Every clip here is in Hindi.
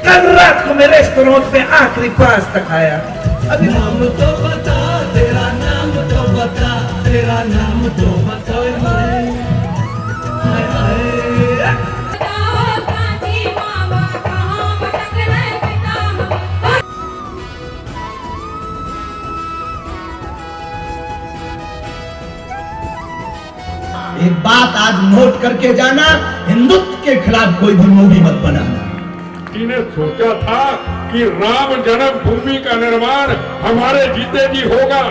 कल रात को मैं रेस्टोरेंट में आखिरी पास्ता खाया। अभी नाम तो बता, तेरा नाम तो बता, तेरा नाम तो बता। एक बात आज नोट करके जाना, हिंदुत्व के खिलाफ कोई भी मूवी मत बनाना। इन्हें सोचा था कि राम जन्मभूमि का निर्माण हमारे जीते जी होगा।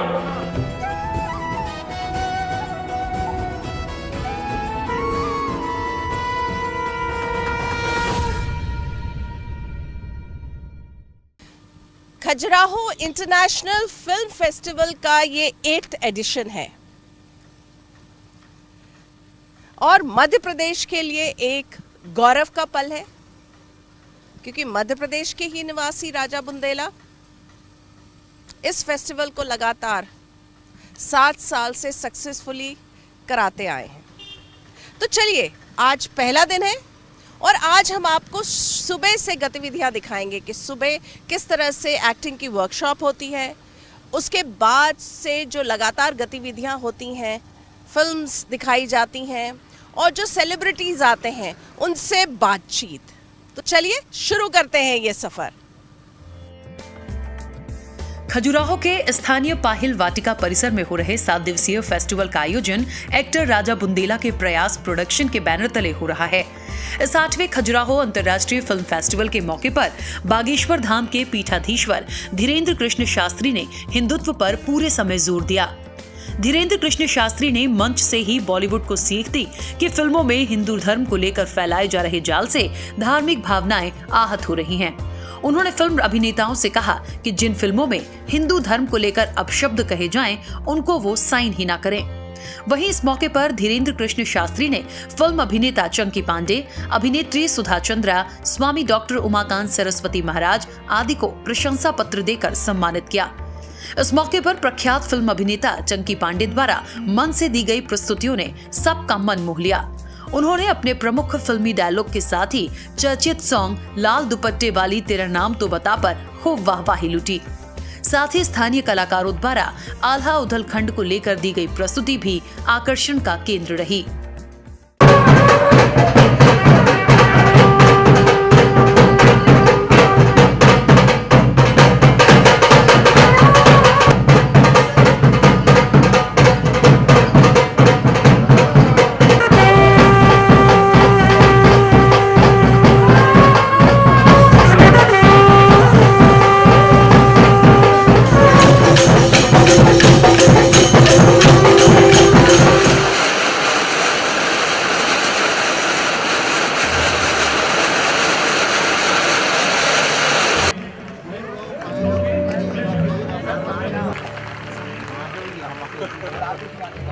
खजुराहो इंटरनेशनल फिल्म फेस्टिवल का ये 8th एडिशन है और मध्य प्रदेश के लिए एक गौरव का पल है, क्योंकि मध्य प्रदेश के ही निवासी राजा बुंदेला इस फेस्टिवल को लगातार 7 साल से सक्सेसफुली कराते आए हैं। तो चलिए, आज पहला दिन है और आज हम आपको सुबह से गतिविधियां दिखाएंगे कि सुबह किस तरह से एक्टिंग की वर्कशॉप होती है, उसके बाद से जो लगातार गतिविधियां होती हैं, फिल्म्स दिखाई जाती हैं और जो सेलिब्रिटीज आते हैं उनसे बातचीत। तो चलिए शुरू करते हैं ये सफर। खजुराहो के स्थानीय पाहिल वाटिका परिसर में हो रहे 7 दिवसीय फेस्टिवल का आयोजन एक्टर राजा बुंदेला के प्रयास प्रोडक्शन के बैनर तले हो रहा है। इस 8वें खजुराहो अंतर्राष्ट्रीय फिल्म फेस्टिवल के मौके पर बागेश्वर धाम के पीठाधीश्वर धीरेन्द्र कृष्ण शास्त्री ने हिंदुत्व पर पूरे समय जोर दिया। धीरेन्द्र कृष्ण शास्त्री ने मंच से ही बॉलीवुड को सीख दी कि फिल्मों में हिंदू धर्म को लेकर फैलाए जा रहे जाल से धार्मिक भावनाएं आहत हो रही हैं। उन्होंने फिल्म अभिनेताओं से कहा कि जिन फिल्मों में हिंदू धर्म को लेकर अपशब्द कहे जाएं, उनको वो साइन ही ना करें। वहीं इस मौके पर धीरेन्द्र कृष्ण शास्त्री ने फिल्म अभिनेता चंकी पांडे, अभिनेत्री सुधा चंद्रा, स्वामी डॉक्टर उमाकांत सरस्वती महाराज आदि को प्रशंसा पत्र देकर सम्मानित किया। इस मौके पर प्रख्यात फिल्म अभिनेता चंकी पांडे द्वारा मन से दी गई प्रस्तुतियों ने सबका मन मोह लिया। उन्होंने अपने प्रमुख फिल्मी डायलॉग के साथ ही चर्चित सॉन्ग लाल दुपट्टे वाली तेरा नाम तो बता पर खूब वाहवाही लूटी। साथ ही स्थानीय कलाकारों द्वारा आल्हा उथल खंड को लेकर दी गई प्रस्तुति भी आकर्षण का केंद्र रही।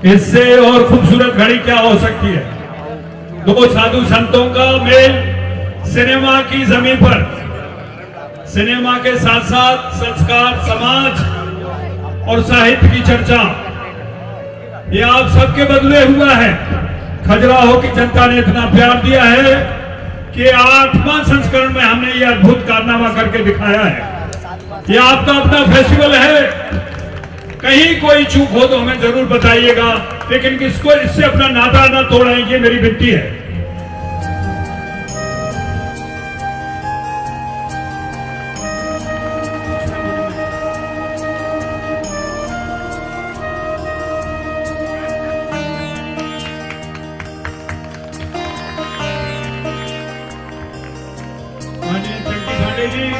इससे और खूबसूरत घड़ी क्या हो सकती है। 2 साधु संतों का मेल सिनेमा की जमीन पर, सिनेमा के साथ साथ संस्कार, समाज और साहित्य की चर्चा, ये आप सबके बदले हुआ है। खजुराहो की जनता ने इतना प्यार दिया है कि 8वां संस्करण में हमने ये अद्भुत कारनामा करके दिखाया है। ये आपका अपना फेस्टिवल है। कहीं कोई चूक हो तो हमें जरूर बताइएगा, लेकिन किसको इससे अपना नाता ना तोड़ें, ये मेरी विनती है। माननीय चंकी पांडे जी,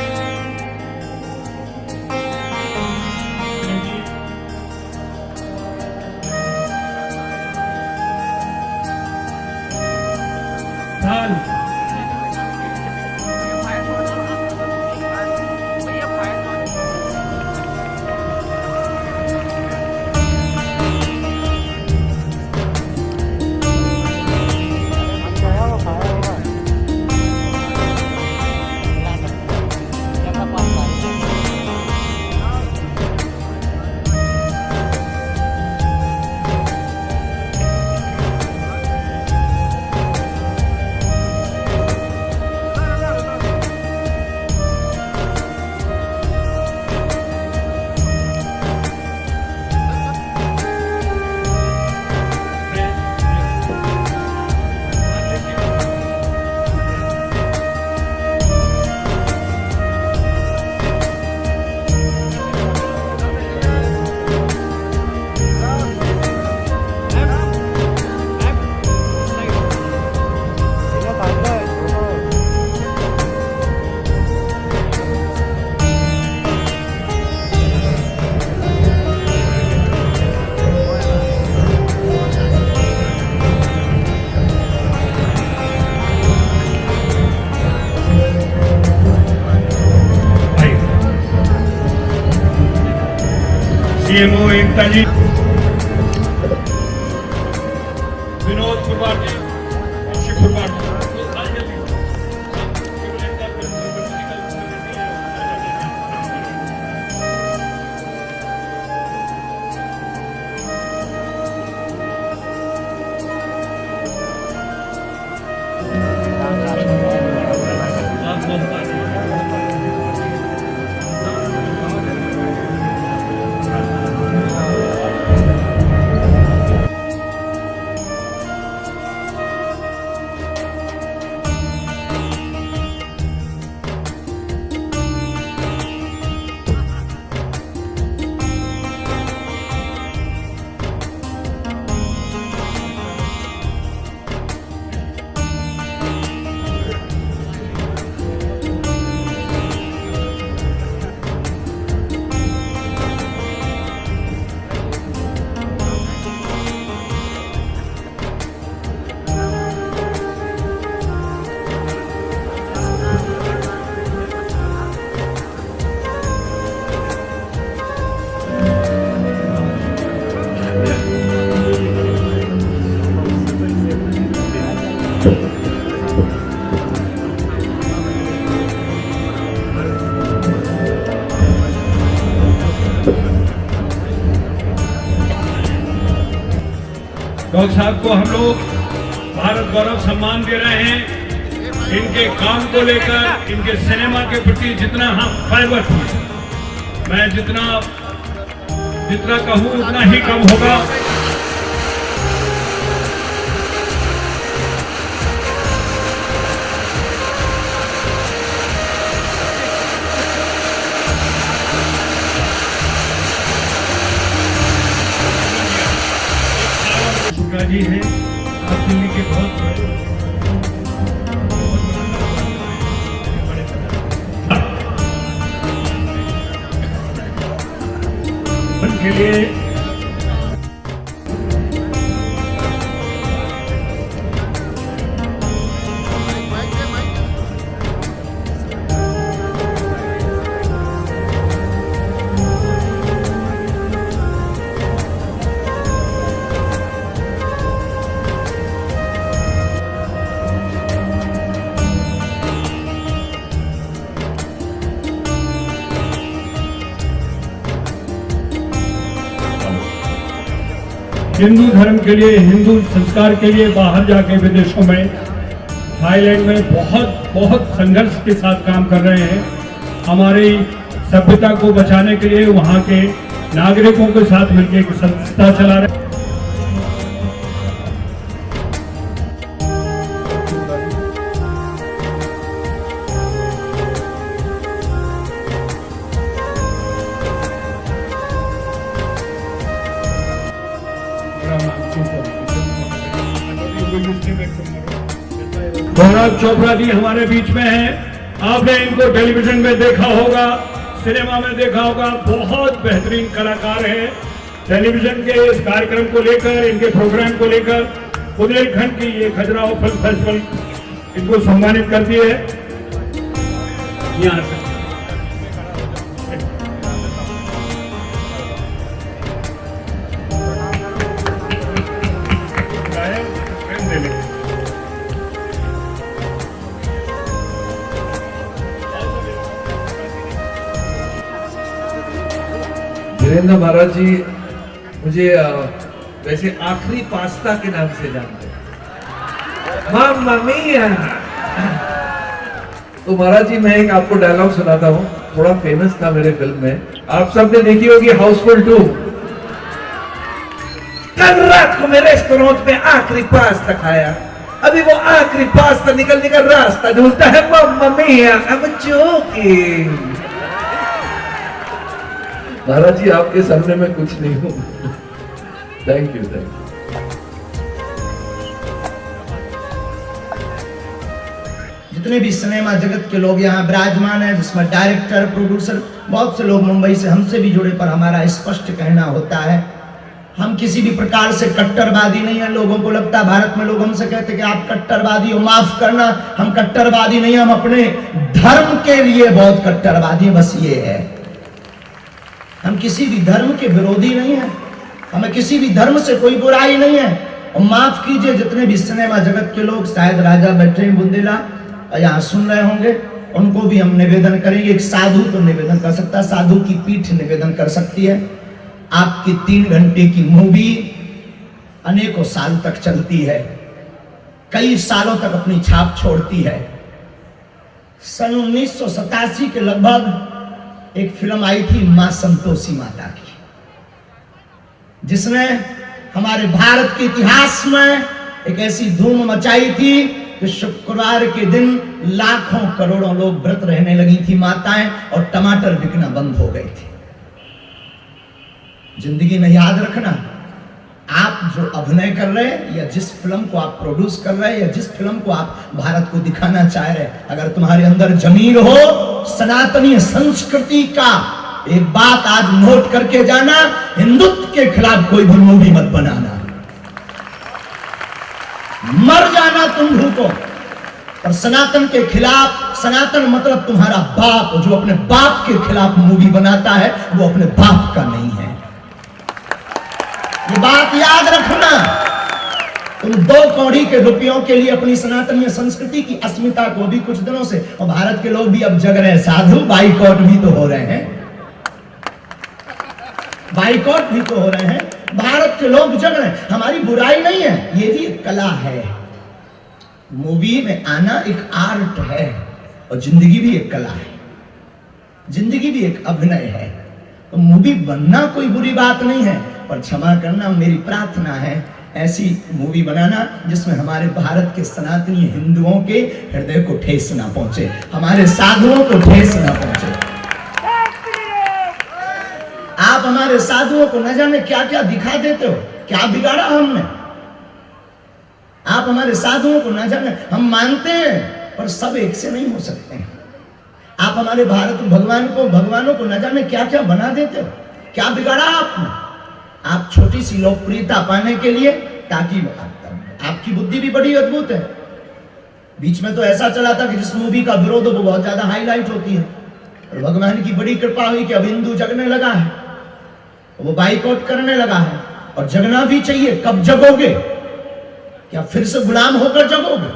सीएमओ एकता जी, विनोद त्रिपाठी, शिव त्रिपाठी। डॉक्टर साहब को हम लोग भारत गौरव सम्मान दे रहे हैं। इनके काम को लेकर, इनके सिनेमा के प्रति जितना हम फायबर, मैं जितना कहूँ उतना ही कम होगा। जी है, आप दिल्ली के बहुत के लिए हिंदू धर्म के लिए, हिंदू संस्कार के लिए बाहर जाके विदेशों में, थाईलैंड में बहुत संघर्ष के साथ काम कर रहे हैं। हमारी सभ्यता को बचाने के लिए वहां के नागरिकों के साथ मिलकर एक संस्था चला रहे हैं। गौरव चोपड़ा जी हमारे बीच में हैं। आपने इनको टेलीविजन में देखा होगा, सिनेमा में देखा होगा, बहुत बेहतरीन कलाकार हैं। टेलीविजन के इस कार्यक्रम को लेकर, इनके प्रोग्राम को लेकर बुंदेलखंड की ये खजुराहो फिल्म फेस्टिवल इनको सम्मानित करती है। यहाँ से वीरेंद्र महाराज जी मुझे वैसे आखिरी पास्ता के नाम से जानते हैं। माम्मा मिया। तो महाराज जी मैं एक आपको डायलॉग सुनाता हूँ, थोड़ा फेमस था मेरे फिल्म में, आप सबने देखी होगी हाउसफुल 2। कल रात को मैं रेस्टोरेंट में आखिरी पास्ता खाया, अभी वो आखिरी पास्ता निकलने का रास्ता ढूंढता है। माम्मा मिया, आई एम जोकिंग। महाराज जी आपके सामने मैं कुछ नहीं हूं। Thank you, thank you. जितने भी सिनेमा जगत के लोग यहाँ विराजमान हैं, जिसमें डायरेक्टर, प्रोड्यूसर, बहुत से लोग मुंबई से हमसे भी जुड़े, पर हमारा स्पष्ट कहना होता है, हम किसी भी प्रकार से कट्टरवादी नहीं है। लोगों को लगता है भारत में लोग हमसे कहते हैं कि आप कट्टरवादी हो, माफ करना, हम कट्टरवादी नहीं, हम अपने धर्म के लिए बहुत कट्टरवादी, बस ये है। हम किसी भी धर्म के विरोधी नहीं हैं, हमें किसी भी धर्म से कोई बुराई नहीं है। और माफ कीजिए जितने भी सिनेमा जगत के लोग, शायद राजा बैठे हैं बुंदेला यहाँ सुन रहे होंगे, उनको भी हम निवेदन करेंगे। एक साधु तो निवेदन कर सकता है, साधु की पीठ निवेदन कर सकती है। आपकी 3 घंटे की मूवी अनेकों साल तक चलती है, कई सालों तक अपनी छाप छोड़ती है। सन 1987 के लगभग एक फिल्म आई थी मां संतोषी माता की, जिसने हमारे भारत के इतिहास में एक ऐसी धूम मचाई थी कि शुक्रवार के दिन लाखों करोड़ों लोग व्रत रहने लगी थी माताएं, और टमाटर बिकना बंद हो गई थी। जिंदगी में याद रखना, आप जो अभिनय कर रहे हैं या जिस फिल्म को आप प्रोड्यूस कर रहे हैं या जिस फिल्म को आप भारत को दिखाना चाह रहे हैं, अगर तुम्हारे अंदर जमीन हो सनातनी संस्कृति का, एक बात आज नोट करके जाना, हिंदुत्व के खिलाफ कोई भी मूवी मत बनाना। मर जाना तुम भूखो, और सनातन के खिलाफ, सनातन मतलब तुम्हारा बाप, जो अपने बाप के खिलाफ मूवी बनाता है वो अपने बाप का नहीं है। ये बात याद रखना। तुम 2 कौड़ी के रुपयों के लिए अपनी सनातनीय संस्कृति की अस्मिता को भी कुछ दिनों से, और भारत के लोग भी अब जग रहे हैं, साधु बाइकआउट भी तो हो रहे हैं, बाइकआउट भी तो हो रहे हैं, भारत के लोग जग रहे हैं। हमारी बुराई नहीं है, ये भी एक कला है। मूवी में आना एक आर्ट है, और जिंदगी भी एक कला है, जिंदगी भी एक अभिनय है। तो मूवी बनना कोई बुरी बात नहीं है, पर क्षमा करना, मेरी प्रार्थना है ऐसी मूवी बनाना जिसमें हमारे भारत के सनातनी हिंदुओं के हृदय को ठेस ना पहुंचे, हमारे साधुओं को ठेस ना पहुंचे। आप हमारे साधुओं को न जाने क्या क्या दिखा देते हो, क्या बिगाड़ा हमने। आप हमारे साधुओं को न जाने, हम मानते हैं पर सब एक से नहीं हो सकते हैं। आप हमारे भारत भगवानों को न जाने क्या क्या बना देते हो, क्या बिगाड़ा आपने। आप छोटी सी लोकप्रियता पाने के लिए, ताकि आपकी बुद्धि भी बड़ी अद्भुत है। बीच में तो ऐसा चला था कि जिस मूवी का विरोध हो वो बहुत ज्यादा हाईलाइट होती है, और भगवान की बड़ी कृपा हुई कि अब हिंदू जगने लगा है, वो बाइकआउट करने लगा है। और जगना भी चाहिए। कब जगोगे? क्या फिर से गुलाम होकर जगोगे?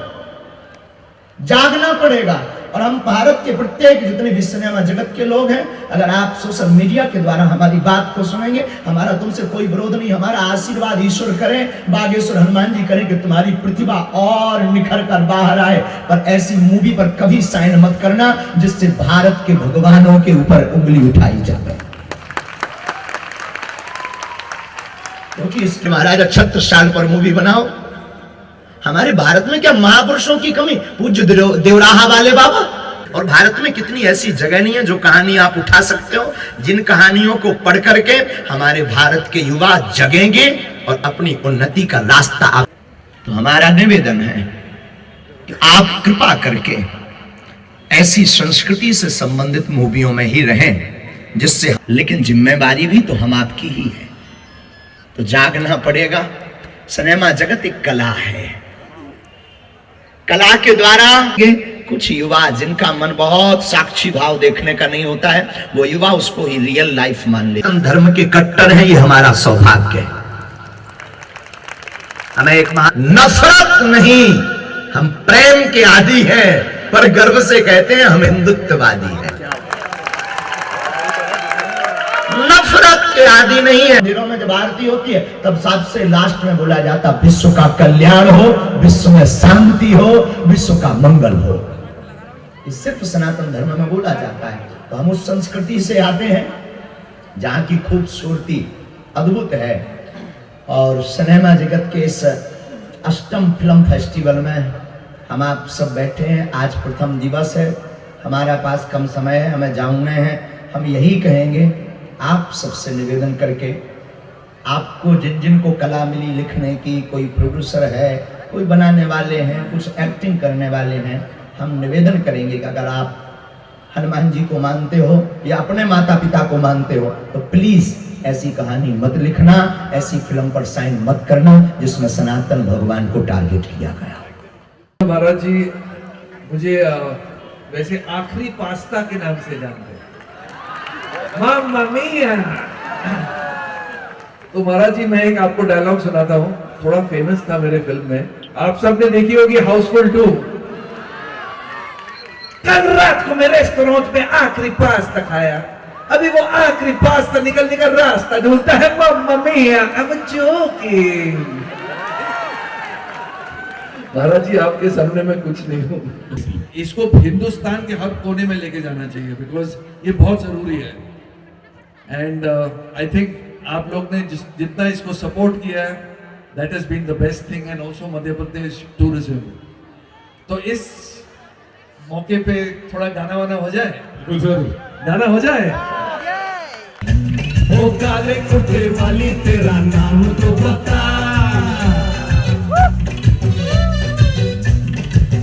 जागना पड़ेगा। और हम भारत के प्रत्येक जितने भी सिनेमा जगत के लोग हैं, अगर आप सोशल मीडिया के द्वारा हमारी बात को सुनेंगे, हमारा तुमसे कोई विरोध नहीं, हमारा आशीर्वाद ईश्वर करे, बागेश्वर हनुमान जी करें कि तुम्हारी प्रतिभा और निखर कर बाहर आए। पर ऐसी मूवी पर कभी साइन मत करना जिससे भारत के भगवानों के ऊपर उंगली उठाई जाए। क्योंकि इसके महाराजा 36 साल पर मूवी बनाओ। हमारे भारत में क्या महापुरुषों की कमी? पूज्य देवराहा वाले बाबा। और भारत में कितनी ऐसी जगह नहीं है जो कहानी आप उठा सकते हो, जिन कहानियों को पढ़ करके हमारे भारत के युवा जगेंगे और अपनी उन्नति का रास्ता। तो हमारा निवेदन है कि आप कृपा करके ऐसी संस्कृति से संबंधित मूवियों में ही रहें जिससे, लेकिन जिम्मेवारी भी तो हम आपकी ही है, तो जागना पड़ेगा। सिनेमा जगत एक कला है, कला के द्वारा कुछ युवा जिनका मन बहुत साक्षी भाव देखने का नहीं होता है, वो युवा उसको ही रियल लाइफ मान ले। हम धर्म के कट्टर हैं, ये हमारा सौभाग्य है। हमें एक नफरत नहीं, हम प्रेम के आदी हैं, पर गर्व से कहते हैं हम हिंदुत्ववादी हैं। नफरत के आदी नहीं है। मंदिरों में जब आरती होती है तब सबसे लास्ट में बोला जाता विश्व का कल्याण हो, विश्व में शांति हो, विश्व का मंगल हो। ये सिर्फ सनातन धर्म में बोला जाता है। तो हम उस संस्कृति से आते हैं जहाँ की खूबसूरती अद्भुत है। और सिनेमा जगत के इस 8म फिल्म फेस्टिवल में हम आप सब बैठे हैं। आज प्रथम दिवस है, हमारा पास कम समय है, हमें जानना है। हम यही कहेंगे आप सबसे निवेदन करके, आपको जिन जिन को कला मिली लिखने की, कोई प्रोड्यूसर है, कोई बनाने वाले हैं, कुछ एक्टिंग करने वाले हैं, हम निवेदन करेंगे कि अगर आप हनुमान जी को मानते हो या अपने माता पिता को मानते हो तो प्लीज ऐसी कहानी मत लिखना, ऐसी फिल्म पर साइन मत करना जिसमें सनातन भगवान को टारगेट किया गया। महाराज जी मुझे वैसे आखिरी पास्ता के नाम से जानते हैं। मम्मा मिया। तो महाराज जी मैं एक आपको डायलॉग सुनाता हूँ, थोड़ा फेमस था मेरे फिल्म में, आप सबने देखी होगी हाउसफुल 2। कल रात को मैं रेस्टोरेंट में आखिरी पास्ता खाया, अभी वो आखिरी पास्ता निकलने का रास्ता ढूंढता है। मम्मा मिया, आई एम जोकिंग। महाराज जी आपके सामने मैं कुछ नहीं हूँ। इसको हिंदुस्तान के हर कोने में लेके जाना चाहिए, बिकॉज ये बहुत जरूरी है। एंड आई थिंक आप लोग ने जितना इसको सपोर्ट किया है, that has been the best thing, and also Madhya Pradesh tourism. तो इस मौके पे थोड़ा गाना वाना हो जाए, गाना हो जाए। ओ काले कुर्ते वाली तेरा नाम तो बता,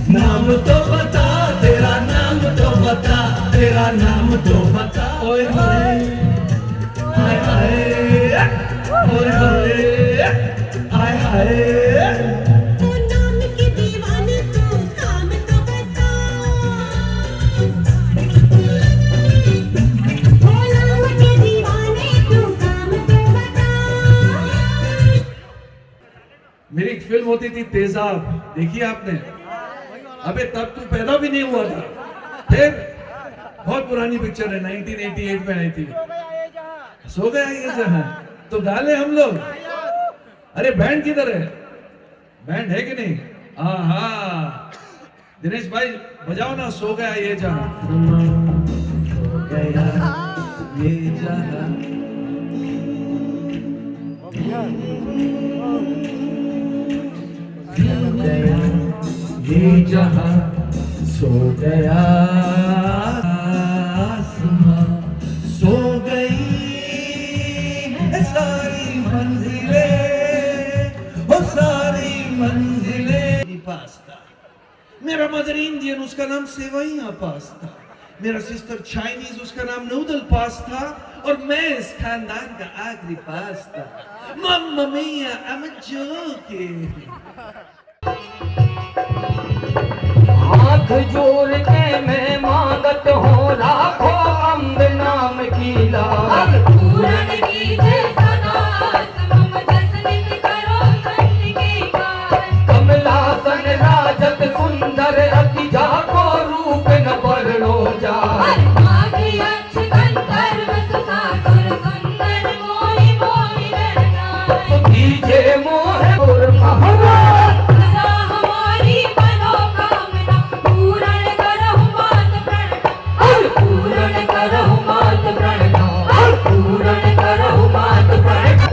नाम तो बता, तेरा नाम तो बता, तेरा नाम तो बता। ओए हाय हाय हाय, ओए हाय हाय हाय। ओ नाम की दीवानी तू काम तो बता, ओ नाम की दीवानी तू काम तो बता। मेरी एक फिल्म होती थी तेजाब, देखी आपने? अबे तब तू पैदा भी नहीं हुआ था। फिर बहुत पुरानी पिक्चर है, 1988 में आई थी। सो गया ये जहां, तो गा ले हम लोग। अरे बैंड किधर है? बैंड है कि नहीं? हाँ, दिनेश भाई बजाओ ना, सो गया ये जहां। सो गया ये जहां, सो गया ये जहां, सो गया आसमां, सो गई सारी मंजिलें, वो सारी मंजिलें। पास्ता, मेरा मदर इंडियन, उसका नाम सेवइयां पास्ता। मेरा सिस्टर चाइनीज, उसका नाम नूडल पास्ता। और मैं इस खानदान का आखिरी pasta. Mamma mia, I am joking. हाथ जोड़ के मैं मांगत हूँ लाखों अम्ब नाम की लाल। पूरन कीजिए सदा समम जसनित करो संत की कार। कमला सन राजत सुंदर अति जाको रूप न बरड़ो जा। माघी अच्छ गंधर्व सुसासुर सुंदर मोहि मोहि रहना। सुधीजे मोह और महवा सदा हमारी मनोकामना पूर्ण करहु मात प्रण। पूर्ण करहु मात प्रण, पूर्ण करहु मात प्रण।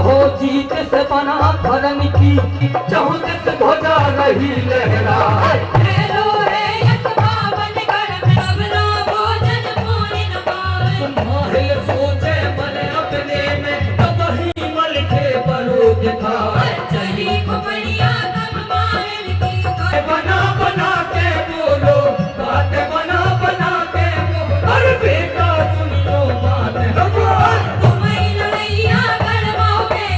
हो जीत से बना धर्म की, चहुत से ध्वजा रही लहरा। हेलो रे यश पावन कर में अबला भोजन मोहि न पाए। माहिल सोचे मन अपने में, तब ही मल के बरोग था। चली कुमरिया तब माहिल की कर। बना बना के बोलो बात, बना बना के बोलो। अरे बेटा सुनियो बात हमारी। तुम्हें लड़ैया गढ़वाओगे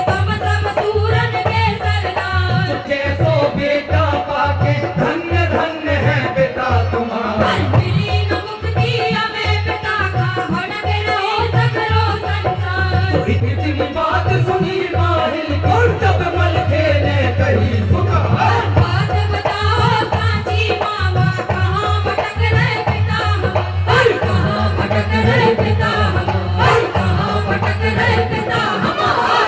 तुम सब सूरन के सरदार। कैसो बेटा पाके धन्य धन्य है बेटा तुम्हारा। मिली न मुक्ति हमें पिता का, भड़क रहे सगरो संसार। इतनी बात सुनी माहिल और तब मल के ने कही पुकार। बात बताओ सांची मामा, कहाँ भटक रहे पिता हमारे। कहाँ भटक रहे पिता हमारे, कहाँ भटक रहे पिता हमारे।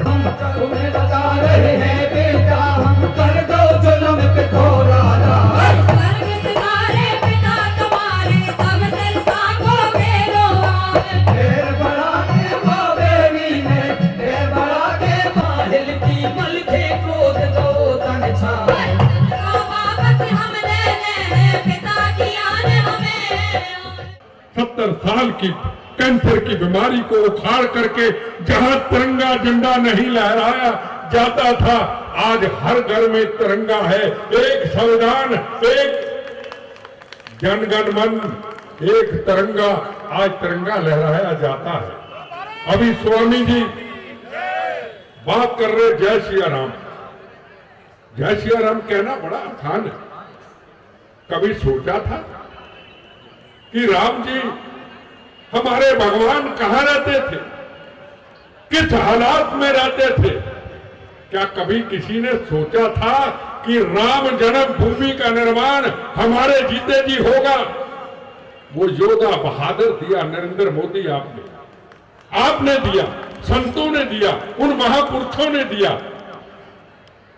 हम तुम्हें बता रहे हैं बेटा, हम कर दो जुल्म पे थोड़ा राज। स्वर्ग सिधारे पिता तुम्हारे, तब सिरसा को फेरो आए। ढेर बड़ा के बाबेरी ने, ढेर बड़ा के माहिल की मल के क्रोध दो तन छाए। को वापस हम लेने हैं, पिता की आन हमें। 70 साल की कैंसर की बीमारी को उखाड़ करके जहां तिरंगा झंडा नहीं लहराया जाता था, आज हर घर में तिरंगा है। एक संविधान, एक जनगण मन, एक तिरंगा, आज तिरंगा लहराया जाता है। अभी स्वामी जी बात कर रहे जय सिया राम। जय सिया राम कहना बड़ा आसान है। कभी सोचा था कि राम जी हमारे भगवान कहां रहते थे, किस हालात में रहते थे? क्या कभी किसी ने सोचा था कि राम जन्मभूमि का निर्माण हमारे जीते जी होगा? वो योद्धा बहादुर दिया नरेंद्र मोदी आपने दिया, संतों ने दिया, उन महापुरुषों ने दिया।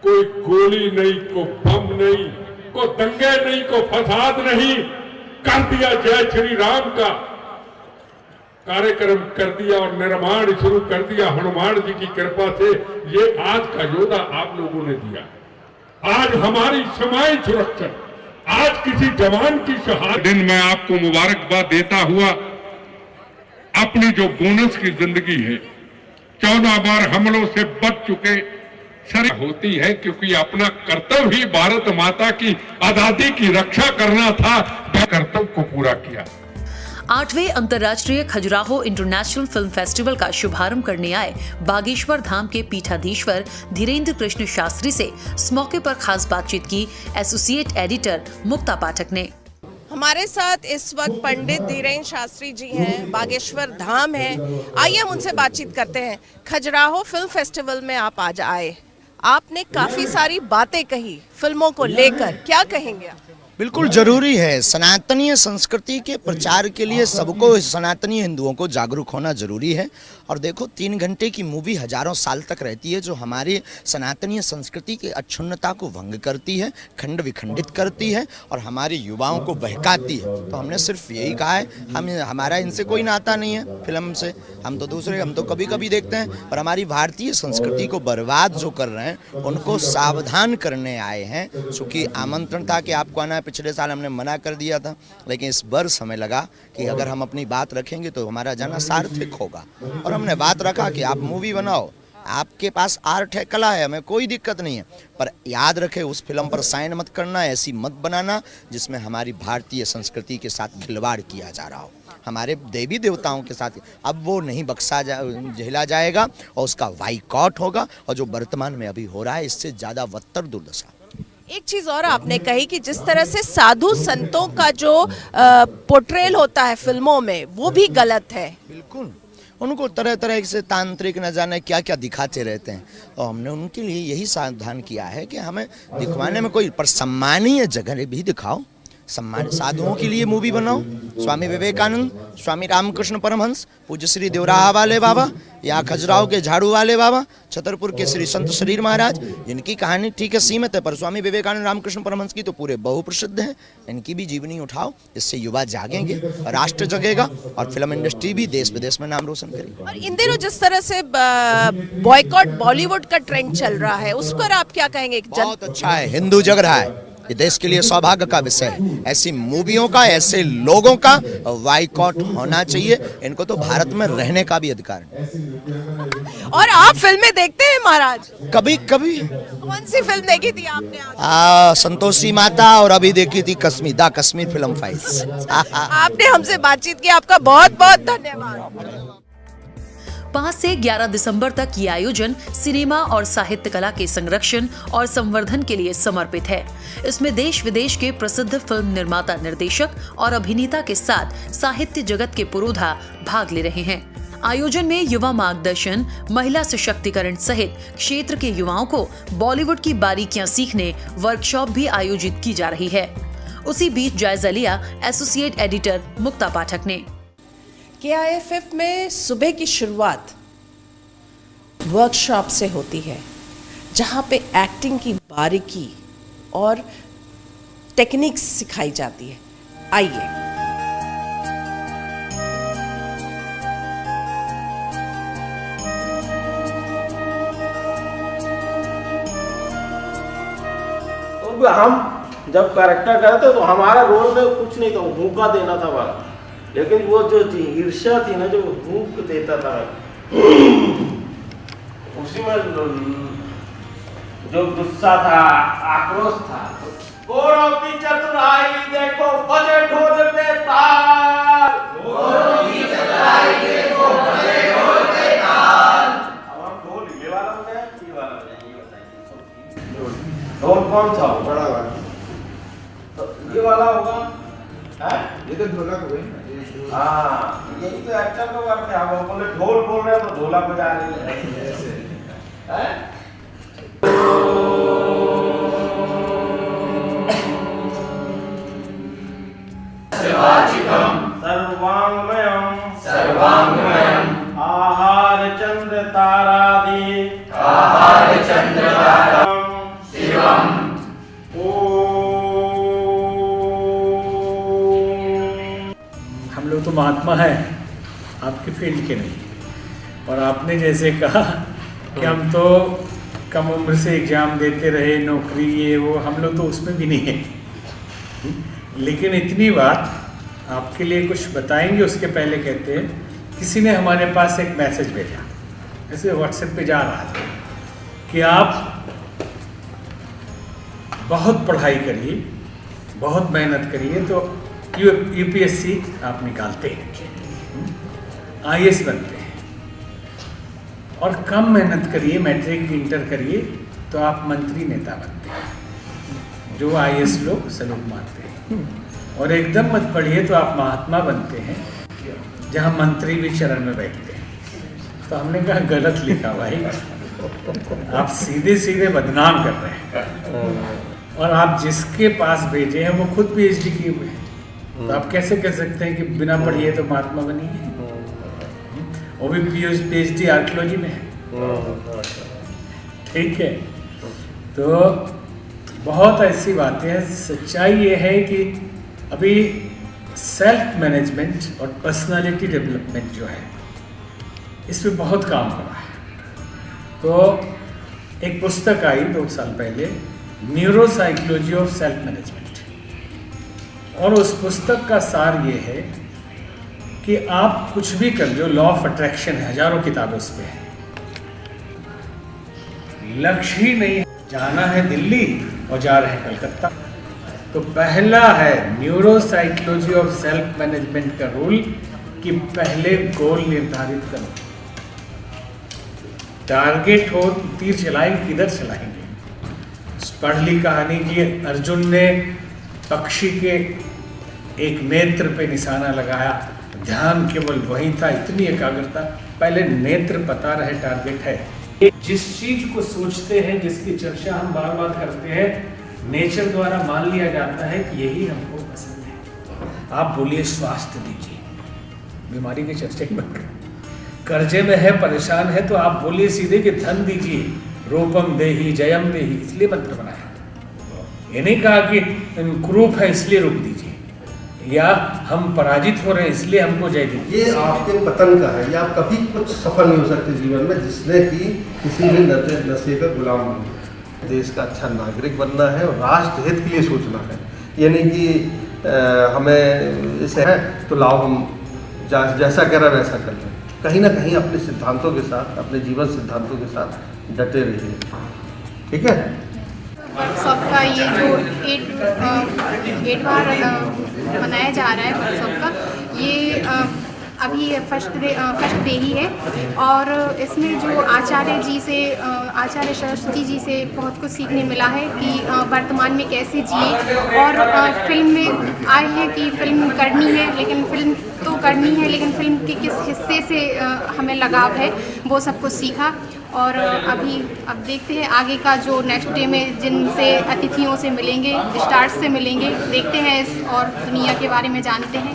कोई गोली नहीं, को बम नहीं, को दंगे नहीं, को फसाद नहीं, कर दिया जय श्री राम का कार्यक्रम कर दिया और निर्माण शुरू कर दिया हनुमान जी की कृपा से। ये आज का योद्धा आप लोगों ने दिया। आज हमारी सीमाएं सुरक्षित, आज किसी जवान की शहादत। दिन मैं आपको मुबारकबाद देता हुआ अपनी जो बोनस की जिंदगी है, 14 बार हमलों से बच चुके शरीर होती है, क्योंकि अपना कर्तव्य ही भारत माता की आजादी की रक्षा करना था। कर्तव्य को पूरा किया। 8वें अंतर्राष्ट्रीय खजुराहो इंटरनेशनल फिल्म फेस्टिवल का शुभारंभ करने आए बागेश्वर धाम के पीठाधीश्वर धीरेन्द्र कृष्ण शास्त्री से इस मौके पर खास बातचीत की एसोसिएट एडिटर मुक्ता पाठक ने। हमारे साथ इस वक्त पंडित धीरेन्द्र शास्त्री जी हैं, बागेश्वर धाम है। आइए हम उनसे बातचीत करते हैं। खजुराहो फिल्म फेस्टिवल में आप आज आए, आपने काफी सारी बातें कही फिल्मों को लेकर, क्या कहेंगे आप? बिल्कुल जरूरी है। सनातनीय संस्कृति के प्रचार के लिए सबको, सनातनीय हिंदुओं को जागरूक होना जरूरी है। और देखो 3 घंटे की मूवी हजारों साल तक रहती है, जो हमारी सनातनीय संस्कृति की अक्षुण्णता को भंग करती है, खंड विखंडित करती है और हमारे युवाओं को बहकाती है। तो हमने सिर्फ यही कहा है, हमारा इनसे कोई नाता नहीं है फिल्म से, हम तो कभी कभी देखते हैं, पर हमारी भारतीय संस्कृति को बर्बाद जो कर रहे हैं उनको सावधान करने आए हैं। चूँकि आमंत्रण था कि आपको आना है, पिछले साल हमने मना कर दिया था, लेकिन इस वर्ष हमें लगा कि अगर हम अपनी बात रखेंगे तो हमारा जाना सार्थक होगा। और हमने बात रखा कि आप मूवी बनाओ, आपके पास आर्ट है, कला है, हमें कोई दिक्कत नहीं है, पर याद रखें उस फिल्म पर साइन मत करना, ऐसी मत बनाना जिसमें हमारी भारतीय संस्कृति के साथ खिलवाड़ किया जा रहा हो, हमारे देवी देवताओं के साथ। अब वो नहीं झेला जाएगा और उसका बाइकॉट होगा। और जो वर्तमान में अभी हो रहा है इससे ज़्यादा बदतर दुर्दशा। एक चीज और आपने कही कि जिस तरह से साधु संतों का जो पोर्ट्रेल होता है फिल्मों में, वो भी गलत है। बिल्कुल, उनको तरह तरह से तांत्रिक न जाने क्या क्या दिखाते रहते हैं। और हमने उनके लिए यही सावधान किया है कि हमें दिखवाने में कोई, पर सम्मानीय जगह भी दिखाओ। सम्मान साधुओं के लिए मूवी बनाओ, स्वामी विवेकानंद, स्वामी रामकृष्ण परमहंस, पूज्य श्री देवराहा वाले बाबा, या खजुराहो के झाड़ू वाले बाबा, छतरपुर के श्री संत शरीर महाराज, जिनकी कहानी ठीक है सीमित है, पर स्वामी विवेकानंद रामकृष्ण परमहंस की तो पूरे बहुप्रसिद्ध है। इनकी भी जीवनी उठाओ, इससे युवा जागेंगे, राष्ट्र जगेगा और फिल्म इंडस्ट्री भी देश विदेश में नाम रोशन करेगी। और इन दिनों जिस तरह से बॉयकॉट बॉलीवुड का ट्रेंड चल रहा है, उस पर आप क्या कहेंगे? बहुत अच्छा है, हिंदू जग रहा है, ये देश के लिए सौभाग्य का विषय है। ऐसी मूवियों का, ऐसे लोगों का बाइकॉट होना चाहिए। इनको तो भारत में रहने का भी अधिकार है। और आप फिल्में देखते हैं महाराज? कभी कभी। कौन सी फिल्म देखी थी आपने आज? संतोषी माता, और अभी देखी थी कश्मीर फिल्म फाइल्स। आपने हमसे बातचीत की, आपका बहुत बहुत धन्यवाद। 5 से 11 दिसंबर तक ये आयोजन सिनेमा और साहित्य कला के संरक्षण और संवर्धन के लिए समर्पित है। इसमें देश विदेश के प्रसिद्ध फिल्म निर्माता, निर्देशक और अभिनेता के साथ साहित्य जगत के पुरोधा भाग ले रहे हैं। आयोजन में युवा मार्गदर्शन, महिला सशक्तिकरण सहित क्षेत्र के युवाओं को बॉलीवुड की बारीकियां सीखने वर्कशॉप भी आयोजित की जा रही है। उसी बीच जायजा लिया एसोसिएट एडिटर मुक्ता पाठक ने। KIFF में सुबह की शुरुआत वर्कशॉप से होती है, जहाँ पे एक्टिंग की बारीकी और टेक्निक्स सिखाई जाती है। आइए। तो हम जब कैरेक्टर करते तो हमारा रोल में कुछ नहीं था, भूखा देना था बस। लेकिन वो जो ईर्ष्या थी ना, जो भूख देता था, उसी में जो गुस्सा था, आक्रोश था। कौरव की चतुराई देखो, बजे ढोल पे ताल। कौरव की चतुराई देखो, बजे ढोल पे ताल। अब हम ढोल ये वाला हैं? ये तो ढोलक हो गई ना। हाँ, यही तो एक्टर को करते हैं। हम बोले ढोल बोल रहे हैं तो ढोलक बजा रहे हैं। सर्वांगमयम् सर्वांगमयम् आहार चंद्र तारादि आहार चंद्र तारा शिवम हम लोग तो महात्मा हैं, आपके फील्ड के नहीं। और आपने जैसे कहा कि हम तो कम उम्र से एग्जाम देते रहे, नौकरी ये वो, हम लोग तो उसमें भी नहीं है। लेकिन इतनी बात आपके लिए कुछ बताएंगे उसके पहले कहते हैं, किसी ने हमारे पास एक मैसेज भेजा, ऐसे व्हाट्सएप पे जा रहा था कि आप बहुत पढ़ाई करिए, बहुत मेहनत करिए तो यूपीएससी आप निकालते हैं, आईएएस बनते हैं, और कम मेहनत करिए, मैट्रिक इंटर करिए तो आप मंत्री नेता बनते हैं, जो आईएएस लोग सलूट मारते हैं। और एकदम मत पढ़िए तो आप महात्मा बनते हैं, जहाँ मंत्री भी चरण में बैठते हैं। तो हमने कहा गलत लिखा भाई, आप सीधे सीधे बदनाम कर रहे हैं। और आप जिसके पास भेजे हैं वो खुद पीएचडी किए हुए हैं, तो आप कैसे कह सकते हैं कि बिना पढ़िए तो महात्मा बनिए? वो भी पीएचडी आर्कियोलॉजी में है। ठीक है, तो बहुत ऐसी बातें हैं। सच्चाई ये है कि अभी सेल्फ मैनेजमेंट और पर्सनालिटी डेवलपमेंट जो है, इस पे बहुत काम हो रहा है। तो एक पुस्तक आई 2 साल पहले, neuro psychology of self management, और उस पुस्तक का सार ये है कि आप कुछ भी कर लो, लॉ ऑफ अट्रैक्शन है, हजारों किताबें उस पर है, लक्ष्य ही नहीं है, जाना है दिल्ली और जा रहे हैं कलकत्ता। तो पहला है neuro psychology of self management का रूल कि पहले गोल निर्धारित करो, टारगेट हो, तीर चलाएंगे किधर चलाएंगे। पढ़ ली कहानी कि अर्जुन ने पक्षी के एक नेत्र पे निशाना लगाया, ध्यान केवल वही था, इतनी एकाग्रता, पहले नेत्र पता रहे टारगेट है। जिस चीज को सोचते हैं, जिसकी चर्चा हम बार बार करते हैं, नेचर द्वारा मान लिया जाता है कि यही हमको पसंद है। आप बोलिए स्वास्थ्य दीजिए, बीमारी की चर्चा ही मत करो। कर्जे में है, परेशान है, तो आप बोलिए सीधे कि धन दीजिए, रूपम देहि जयम देहि, इसलिए मंत्र बनाया। ये नहीं कहा कि क्रूप है इसलिए रूप दीजिए, या हम पराजित हो रहे हैं इसलिए हमको जय दीजिए। ये आपके पतन का है, या आप कभी कुछ सफल नहीं हो सकते जीवन में जिसने कि किसी भी नशे का गुलाम नहीं है। देश का अच्छा नागरिक बनना है और राष्ट्र हित के लिए सोचना है, यानी कि हमें इसे है तो लाओ हम जैसा कह रहा वैसा कर लें। कहीं ना कहीं अपने सिद्धांतों के साथ, अपने जीवन सिद्धांतों के साथ डटे रहिए, ठीक है। वर्कशॉप का ये जो 8 बार मनाया जा रहा है वर्कशॉप का, ये अभी फर्स्ट डे ही है, और इसमें जो आचार्य जी से, आचार्य सरस्वती जी से बहुत कुछ सीखने मिला है कि वर्तमान में कैसे जिए। और फिल्म में आए हैं कि फिल्म करनी है, लेकिन फिल्म तो करनी है, लेकिन फिल्म के किस हिस्से से हमें लगाव है, वो सब कुछ सीखा। और अभी अब देखते हैं आगे का जो नेक्स्ट डे में जिनसे अतिथियों से मिलेंगे, स्टार्स से मिलेंगे, देखते हैं इस और दुनिया के बारे में जानते हैं।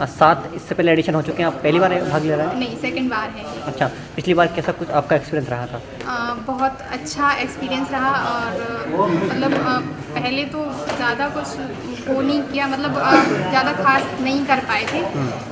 7 इससे पहले एडिशन हो चुके हैं, आप पहली बार भाग ले रहे हैं? नहीं, सेकंड बार है। अच्छा, पिछली बार कैसा कुछ आपका एक्सपीरियंस रहा था? बहुत अच्छा एक्सपीरियंस रहा, और मतलब पहले तो ज़्यादा कुछ वो नहीं किया, मतलब ज़्यादा खास नहीं कर पाए थे,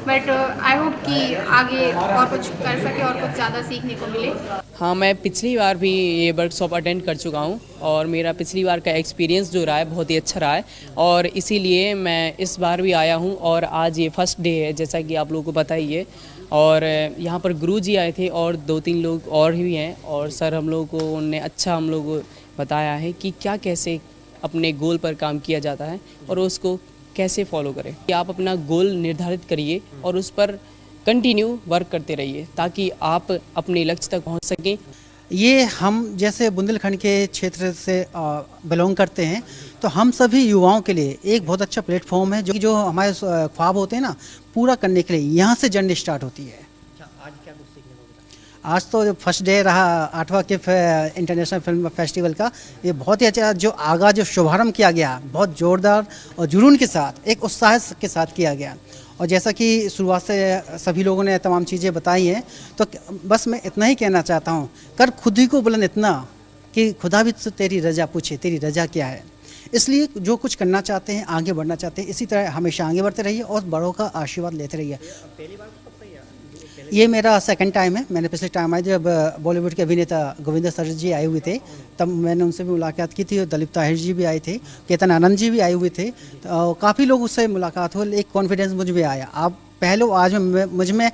बट आई होप कि आगे और कुछ कर सके और कुछ ज़्यादा सीखने को मिले। हाँ, मैं पिछली बार भी ये वर्कशॉप अटेंड कर चुका हूँ, और मेरा पिछली बार का एक्सपीरियंस जो रहा है बहुत ही अच्छा रहा है, और इसीलिए मैं इस बार भी आया हूँ। और आज ये फर्स्ट डे है, जैसा कि आप लोगों को पता ही है, और यहाँ पर गुरुजी आए थे और 2-3 लोग और भी हैं, और सर हम लोगों को उन्होंने अच्छा हम लोगों को बताया है कि क्या कैसे अपने गोल पर काम किया जाता है और उसको कैसे फॉलो करें। कि आप अपना गोल निर्धारित करिए और उस पर कंटिन्यू वर्क करते रहिए ताकि आप अपने लक्ष्य तक पहुंच सकें। ये हम जैसे बुंदेलखंड के क्षेत्र से बिलोंग करते हैं, तो हम सभी युवाओं के लिए एक बहुत अच्छा प्लेटफॉर्म है जो हमारे ख्वाब होते हैं ना पूरा करने के लिए यहाँ से जर्नी स्टार्ट होती है। आज तो फर्स्ट डे रहा 8वां किफ इंटरनेशनल फिल्म फेस्टिवल का। ये बहुत ही अच्छा जो आगाज़ जो शुभारंभ किया गया, बहुत ज़ोरदार और जुनून के साथ, एक उत्साह के साथ किया गया। और जैसा कि शुरुआत से सभी लोगों ने तमाम चीज़ें बताई हैं, तो बस मैं इतना ही कहना चाहता हूँ, कर खुद ही को बुलंद इतना कि खुदा भी तो तेरी रजा पूछे, तेरी रजा क्या है। इसलिए जो कुछ करना चाहते हैं, आगे बढ़ना चाहते हैं, इसी तरह हमेशा आगे बढ़ते रहिए और बड़ों का आशीर्वाद लेते रहिए। ये मेरा सेकंड टाइम है। मैंने पिछले टाइम आए जब बॉलीवुड के अभिनेता गोविंदा सर जी आए हुए थे, तब मैंने उनसे भी मुलाकात की थी। और दलीप ताहिर जी भी आए थे, केतन आनंद जी भी आए हुए थे। तो काफ़ी लोग उससे मुलाकात हो, एक कॉन्फिडेंस मुझ में आया। आप पहले आज मुझ में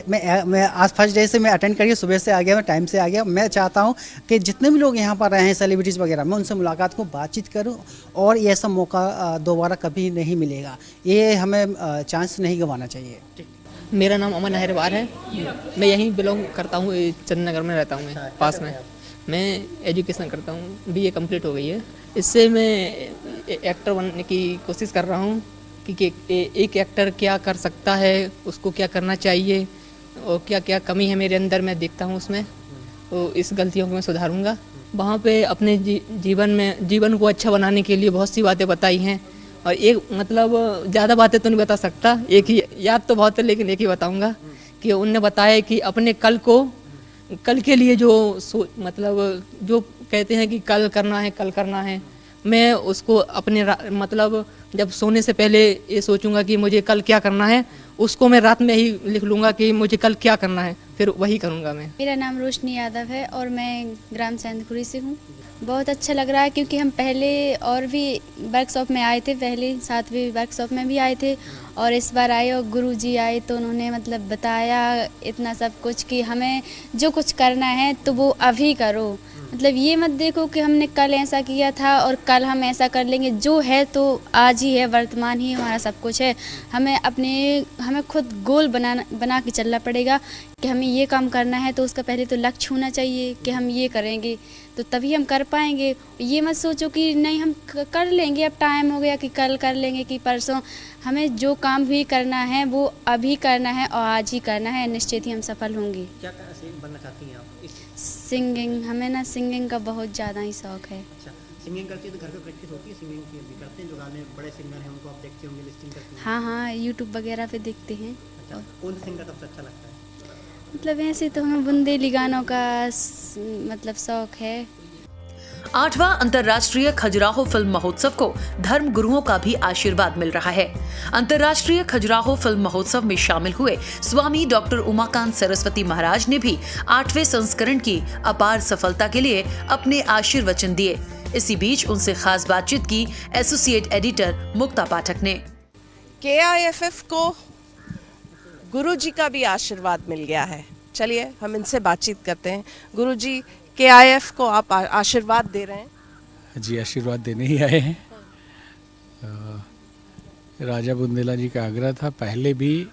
मैं आज फर्स्ट डे से मैं अटेंड करिए, सुबह से आ गया, मैं टाइम से आ गया। मैं चाहता हूँ कि जितने भी लोग यहाँ पर रहे हैं, सेलिब्रिटीज़ वगैरह, मैं उनसे मुलाकात को बातचीत करूँ। और ये ऐसा मौका दोबारा कभी नहीं मिलेगा, ये हमें चांस नहीं गंवाना चाहिए। मेरा नाम अमन अहिरवार है। मैं यहीं बिलोंग करता हूँ, चंदनगर में रहता हूँ मैं पास में। मैं एजुकेशन करता हूँ, BA कंप्लीट हो गई है। इससे मैं एक्टर बनने की कोशिश कर रहा हूँ कि एक एक्टर क्या कर सकता है, उसको क्या करना चाहिए और क्या क्या कमी है मेरे अंदर, मैं देखता हूँ उसमें। तो इस गलतियों को मैं सुधारूँगा। वहाँ पे अपने जीवन को अच्छा बनाने के लिए बहुत सी बातें बताई हैं। और एक मतलब ज़्यादा बातें तो नहीं बता सकता, एक ही याद तो बहुत है, लेकिन एक ही बताऊंगा कि उनने बताया कि अपने कल के लिए जो मतलब जो कहते हैं कि कल करना है, मैं उसको अपने मतलब जब सोने से पहले ये सोचूंगा कि मुझे कल क्या करना है, उसको मैं रात में ही लिख लूँगा कि मुझे कल क्या करना है, फिर वही करूँगा मैं। मेरा नाम रोशनी यादव है और मैं ग्राम सैंदपुरी से हूँ। बहुत अच्छा लग रहा है क्योंकि हम पहले और भी वर्कशॉप में आए थे, पहले 7वीं वर्कशॉप में भी आए थे और इस बार आए और गुरुजी आए तो उन्होंने मतलब बताया इतना सब कुछ कि हमें जो कुछ करना है तो वो अभी करो। मतलब ये मत देखो कि हमने कल ऐसा किया था और कल हम ऐसा कर लेंगे, जो है तो आज ही है, वर्तमान ही हमारा सब कुछ है। हमें खुद गोल बना के चलना पड़ेगा कि हमें ये काम करना है, तो उसका पहले तो लक्ष्य होना चाहिए कि हम ये करेंगे तो तभी हम कर पाएंगे। ये मत सोचो कि नहीं हम कर लेंगे, अब टाइम हो गया कि कल कर लेंगे कि परसों। हमें जो काम भी करना है वो अभी करना है और आज ही करना है, निश्चित ही हम सफल होंगे। क्या बनना चाहती हैं आप? सिंगिंग, हमें ना सिंगिंग का बहुत ज़्यादा ही शौक है। अच्छा, सिंगिंग करती है तो घर पे प्रैक्टिस होती है? सिंगिंग की भी करते हैं जो गाने बड़े सिंगर हैं उनको आप देखते होंगे, लिस्टिंग करते हैं? हाँ, यूट्यूब वगैरह पे देखते हैं। अच्छा, कौन सा सिंगर सबसे अच्छा लगता है? मतलब ऐसे तो हमें बुंदेली गानों का मतलब शौक है। 8वां अंतर्राष्ट्रीय खजुराहो फिल्म महोत्सव को धर्म गुरुओं का भी आशीर्वाद मिल रहा है। अंतर्राष्ट्रीय खजुराहो फिल्म महोत्सव में शामिल हुए स्वामी डॉक्टर उमाकांत सरस्वती महाराज ने भी 8वें संस्करण की अपार सफलता के लिए अपने आशीर्वचन दिए। इसी बीच उनसे खास बातचीत की एसोसिएट एडिटर मुक्ता पाठक ने। KIFF को गुरु जी का भी आशीर्वाद मिल गया है। चलिए हम इनसे बातचीत करते हैं। गुरु जी, KIF को आप आशीर्वाद दे रहे हैं? जी, आशीर्वाद देने ही आए हैं। राजा बुंदेला जी का आग्रह था, पहले भी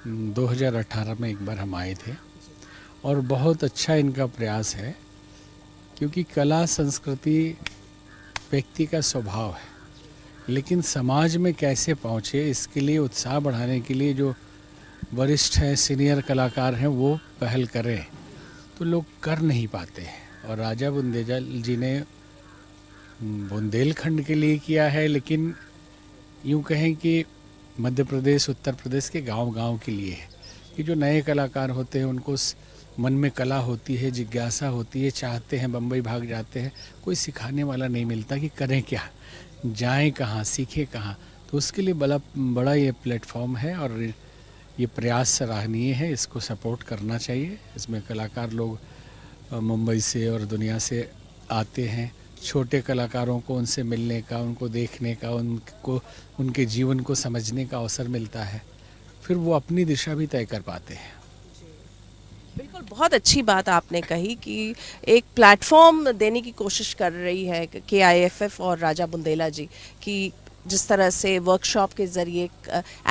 2018 में एक बार हम आए थे और बहुत अच्छा इनका प्रयास है, क्योंकि कला संस्कृति व्यक्ति का स्वभाव है, लेकिन समाज में कैसे पहुँचे इसके लिए उत्साह बढ़ाने के लिए जो वरिष्ठ हैं, सीनियर कलाकार हैं, वो पहल करें तो लोग कर नहीं पाते हैं। और राजा बुंदेला जी ने बुंदेलखंड के लिए किया है, लेकिन यूँ कहें कि मध्य प्रदेश, उत्तर प्रदेश के गांव-गांव के लिए है कि जो नए कलाकार होते हैं उनको मन में कला होती है, जिज्ञासा होती है, चाहते हैं, बम्बई भाग जाते हैं, कोई सिखाने वाला नहीं मिलता कि करें क्या, जाएं कहाँ, सीखें कहाँ। तो उसके लिए बड़ा ये प्लेटफॉर्म है और ये प्रयास सराहनीय है, इसको सपोर्ट करना चाहिए। इसमें कलाकार लोग मुंबई से और दुनिया से आते हैं, छोटे कलाकारों को उनसे मिलने का, उनको देखने का, उनके जीवन को समझने का अवसर मिलता है, फिर वो अपनी दिशा भी तय कर पाते हैं। बिल्कुल, बहुत अच्छी बात आपने कही कि एक प्लेटफॉर्म देने की कोशिश कर रही है KIFF और राजा बुंदेला जी, कि जिस तरह से वर्कशॉप के ज़रिए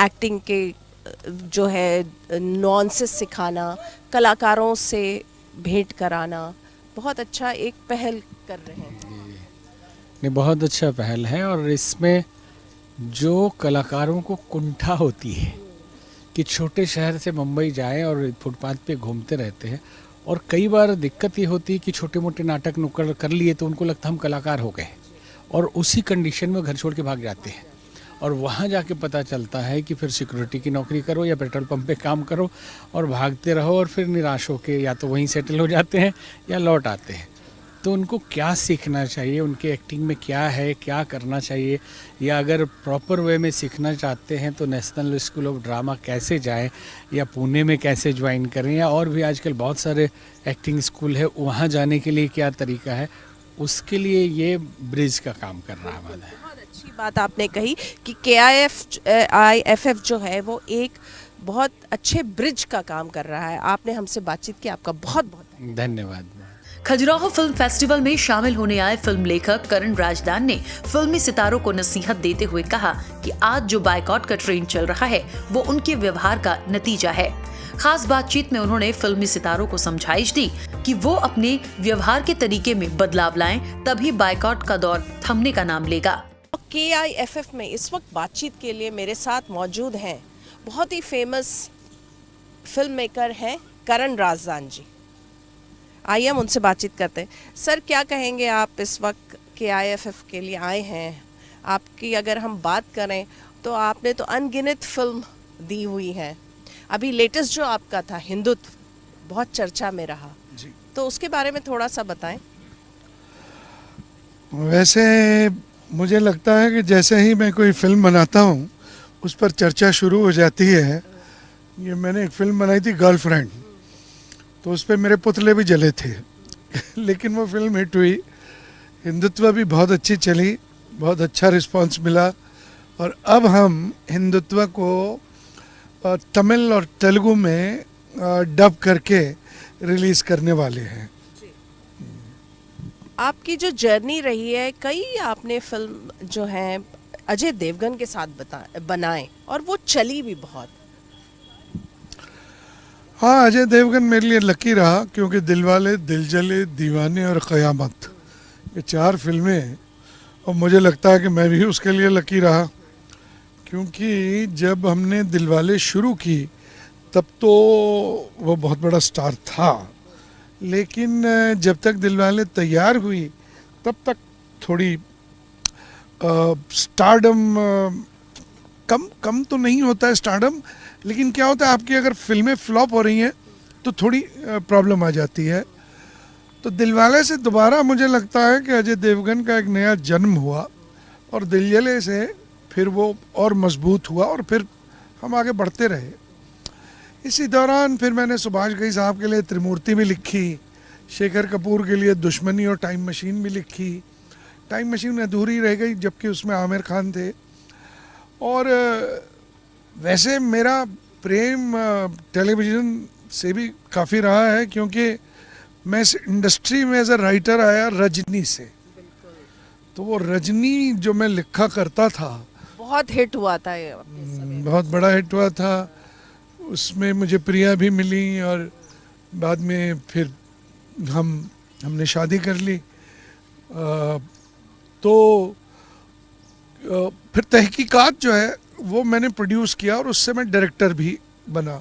एक्टिंग के जो है नॉन्सेस सिखाना, कलाकारों से भेंट कराना, बहुत अच्छा एक पहल कर रहे हैं। नहीं, बहुत अच्छा पहल है। और इसमें जो कलाकारों को कुंठा होती है कि छोटे शहर से मुंबई जाएं और फुटपाथ पे घूमते रहते हैं, और कई बार दिक्कत ये होती है कि छोटे मोटे नाटक नुक्कड़ कर लिए तो उनको लगता हम कलाकार हो गए, और उसी कंडीशन में घर छोड़ के भाग जाते हैं। और वहाँ जाके पता चलता है कि फिर सिक्योरिटी की नौकरी करो या पेट्रोल पंप पे काम करो और भागते रहो, और फिर निराश होके या तो वहीं सेटल हो जाते हैं या लौट आते हैं। तो उनको क्या सीखना चाहिए, उनके एक्टिंग में क्या है, क्या करना चाहिए, या अगर प्रॉपर वे में सीखना चाहते हैं तो नेशनल स्कूल ऑफ ड्रामा कैसे जाएं, या पुणे में कैसे ज्वाइन करें, या और भी आजकल बहुत सारे एक्टिंग स्कूल है, वहाँ जाने के लिए क्या तरीका है, उसके लिए ये ब्रिज का काम कर रहा है। बहुत अच्छी बात आपने कही कि KIFF जो है वो एक बहुत अच्छे ब्रिज का काम कर रहा है। आपने हमसे बातचीत की, आपका बहुत बहुत धन्यवाद। खजुराहो फिल्म फेस्टिवल में शामिल होने आए फिल्म लेखक करण राजदान ने फिल्मी सितारों को नसीहत देते हुए कहा कि आज जो बायकॉट का ट्रेंड चल रहा है वो उनके व्यवहार का नतीजा है। खास बातचीत में उन्होंने फिल्मी सितारों को समझाइश दी कि वो अपने व्यवहार के तरीके में बदलाव लाएं, तभी बायकॉट का दौर थमने का नाम लेगा। KIFF में इस वक्त बातचीत के लिए मेरे साथ मौजूद हैं बहुत ही फेमस फिल्म मेकर हैं करण राजदान जी। आइए हम उनसे बातचीत करते हैं। सर, क्या कहेंगे आप इस वक्त KIFF के लिए आए हैं? आपकी अगर हम बात करें तो आपने तो अनगिनत फिल्म दी हुई है। अभी लेटेस्ट जो आपका था हिंदुत्व बहुत चर्चा में रहा जी, तो उसके बारे में थोड़ा सा बताएं। वैसे मुझे लगता है कि जैसे ही मैं कोई फिल्म बनाता हूँ उस पर चर्चा शुरू हो जाती है। ये मैंने एक फिल्म बनाई थी गर्लफ्रेंड, तो उस पर मेरे पुतले भी जले थे लेकिन वो फिल्म हिट हुई। हिंदुत्व भी बहुत अच्छी चली, बहुत अच्छा रिस्पांस मिला, और अब हम हिंदुत्व को तमिल और तेलुगु में डब करके रिलीज़ करने वाले हैं। आपकी जो जर्नी रही है, कई आपने फिल्म जो है अजय देवगन के साथ बनाए और वो चली भी बहुत। हाँ, अजय देवगन मेरे लिए लकी रहा, क्योंकि दिलवाले, दिल जले, दीवाने और क़यामत, ये 4 फिल्में, और मुझे लगता है कि मैं भी उसके लिए लकी रहा, क्योंकि जब हमने दिलवाले शुरू की तब तो वो बहुत बड़ा स्टार था, लेकिन जब तक दिलवाले तैयार हुई तब तक थोड़ी स्टारडम कम तो नहीं होता है स्टारडम, लेकिन क्या होता है आपकी अगर फिल्में फ्लॉप हो रही हैं तो थोड़ी प्रॉब्लम आ जाती है। तो दिलवाले से दोबारा मुझे लगता है कि अजय देवगन का एक नया जन्म हुआ, और दिलजले से फिर वो और मजबूत हुआ, और फिर हम आगे बढ़ते रहे। इसी दौरान फिर मैंने सुभाष घई साहब के लिए त्रिमूर्ति भी लिखी, शेखर कपूर के लिए दुश्मनी और टाइम मशीन भी लिखी। टाइम मशीन अधूरी रह गई जबकि उसमें आमिर खान थे। और वैसे मेरा प्रेम टेलीविज़न से भी काफ़ी रहा है, क्योंकि मैं इस इंडस्ट्री में एज अ राइटर आया रजनी से, तो वो रजनी जो मैं लिखा करता था बहुत हिट हुआ था, ये बहुत बड़ा हिट हुआ था। उसमें मुझे प्रिया भी मिली, और बाद में फिर हमने शादी कर ली। तो फिर तहकीकात जो है वो मैंने प्रोड्यूस किया, और उससे मैं डायरेक्टर भी बना।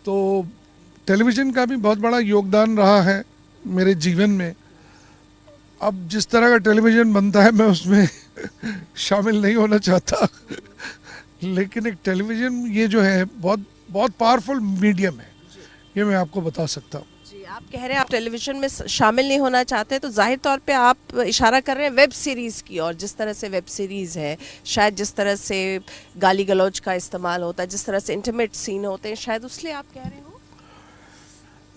तो टेलीविज़न का भी बहुत बड़ा योगदान रहा है मेरे जीवन में। अब जिस तरह का टेलीविज़न बनता है मैं उसमें शामिल नहीं होना चाहता लेकिन एक टेलीविज़न ये जो है बहुत बहुत पावरफुल मीडियम है, ये मैं आपको बता सकता हूँ। जी, आप कह रहे हैं आप टेलीविज़न में शामिल नहीं होना चाहते, तो जाहिर तौर पे आप इशारा कर रहे हैं वेब सीरीज़ की, और जिस तरह से वेब सीरीज़ है, शायद जिस तरह से गाली गलौज का इस्तेमाल होता है, जिस तरह से इंटीमेट सीन होते हैं, शायद उसलिए आप कह रहे हो।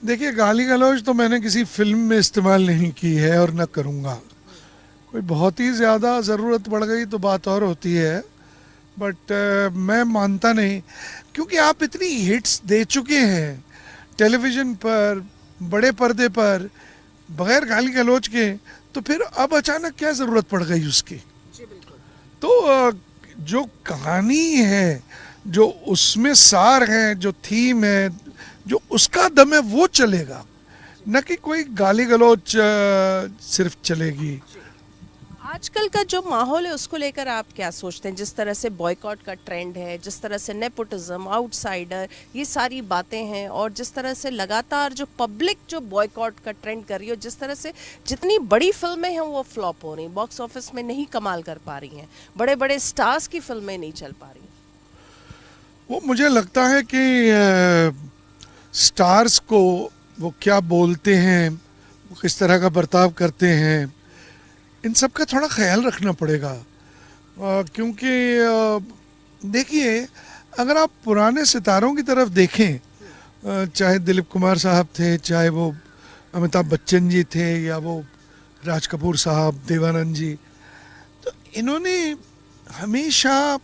देखिए, गाली गलौज तो मैंने किसी फिल्म में इस्तेमाल नहीं की है और न करूँगा। कोई बहुत ही ज़्यादा ज़रूरत पड़ गई तो बात और होती है, बट मैं मानता नहीं, क्योंकि आप इतनी हिट्स दे चुके हैं टेलीविज़न पर, बड़े पर्दे पर, बगैर गाली गलौज के, तो फिर अब अचानक क्या ज़रूरत पड़ गई उसकी। तो जो कहानी है, जो उसमें सार है, जो थीम है, जो उसका दम है वो चलेगा। न कि कोई गाली गलौज सिर्फ चलेगी। आजकल का जो माहौल है उसको लेकर आप क्या सोचते हैं? जिस तरह से बॉयकॉट का ट्रेंड है, जिस तरह से नेपोटिज्म, आउटसाइडर, ये सारी बातें हैं, और जिस तरह से लगातार जो पब्लिक जो बॉयकॉट का ट्रेंड कर रही है, जिस तरह से जितनी बड़ी फिल्में हैं वो फ्लॉप हो रही, बॉक्स ऑफिस में नहीं कमाल कर पा रही हैं, बड़े बड़े स्टार्स की फिल्में नहीं चल पा रही। वो मुझे लगता है कि स्टार्स को वो क्या बोलते हैं, वो किस तरह का बर्ताव करते हैं, इन सब का थोड़ा ख्याल रखना पड़ेगा। क्योंकि देखिए, अगर आप पुराने सितारों की तरफ देखें, चाहे दिलीप कुमार साहब थे, चाहे वो अमिताभ बच्चन जी थे, या वो राज कपूर साहब, देवानंद जी, तो इन्होंने हमेशा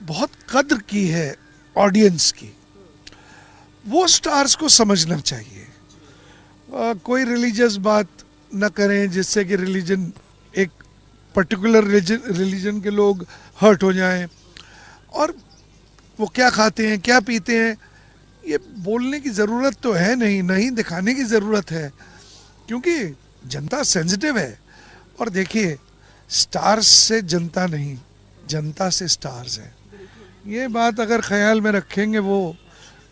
बहुत कद्र की है ऑडियंस की। वो स्टार्स को समझना चाहिए, कोई रिलीजियस बात न करें जिससे कि रिलीजन, एक पर्टिकुलर रिलीजन के लोग हर्ट हो जाएं, और वो क्या खाते हैं, क्या पीते हैं, ये बोलने की ज़रूरत तो है नहीं दिखाने की ज़रूरत है, क्योंकि जनता सेंसिटिव है। और देखिए, स्टार्स से जनता नहीं, जनता से स्टार्स है। ये बात अगर ख्याल में रखेंगे वो,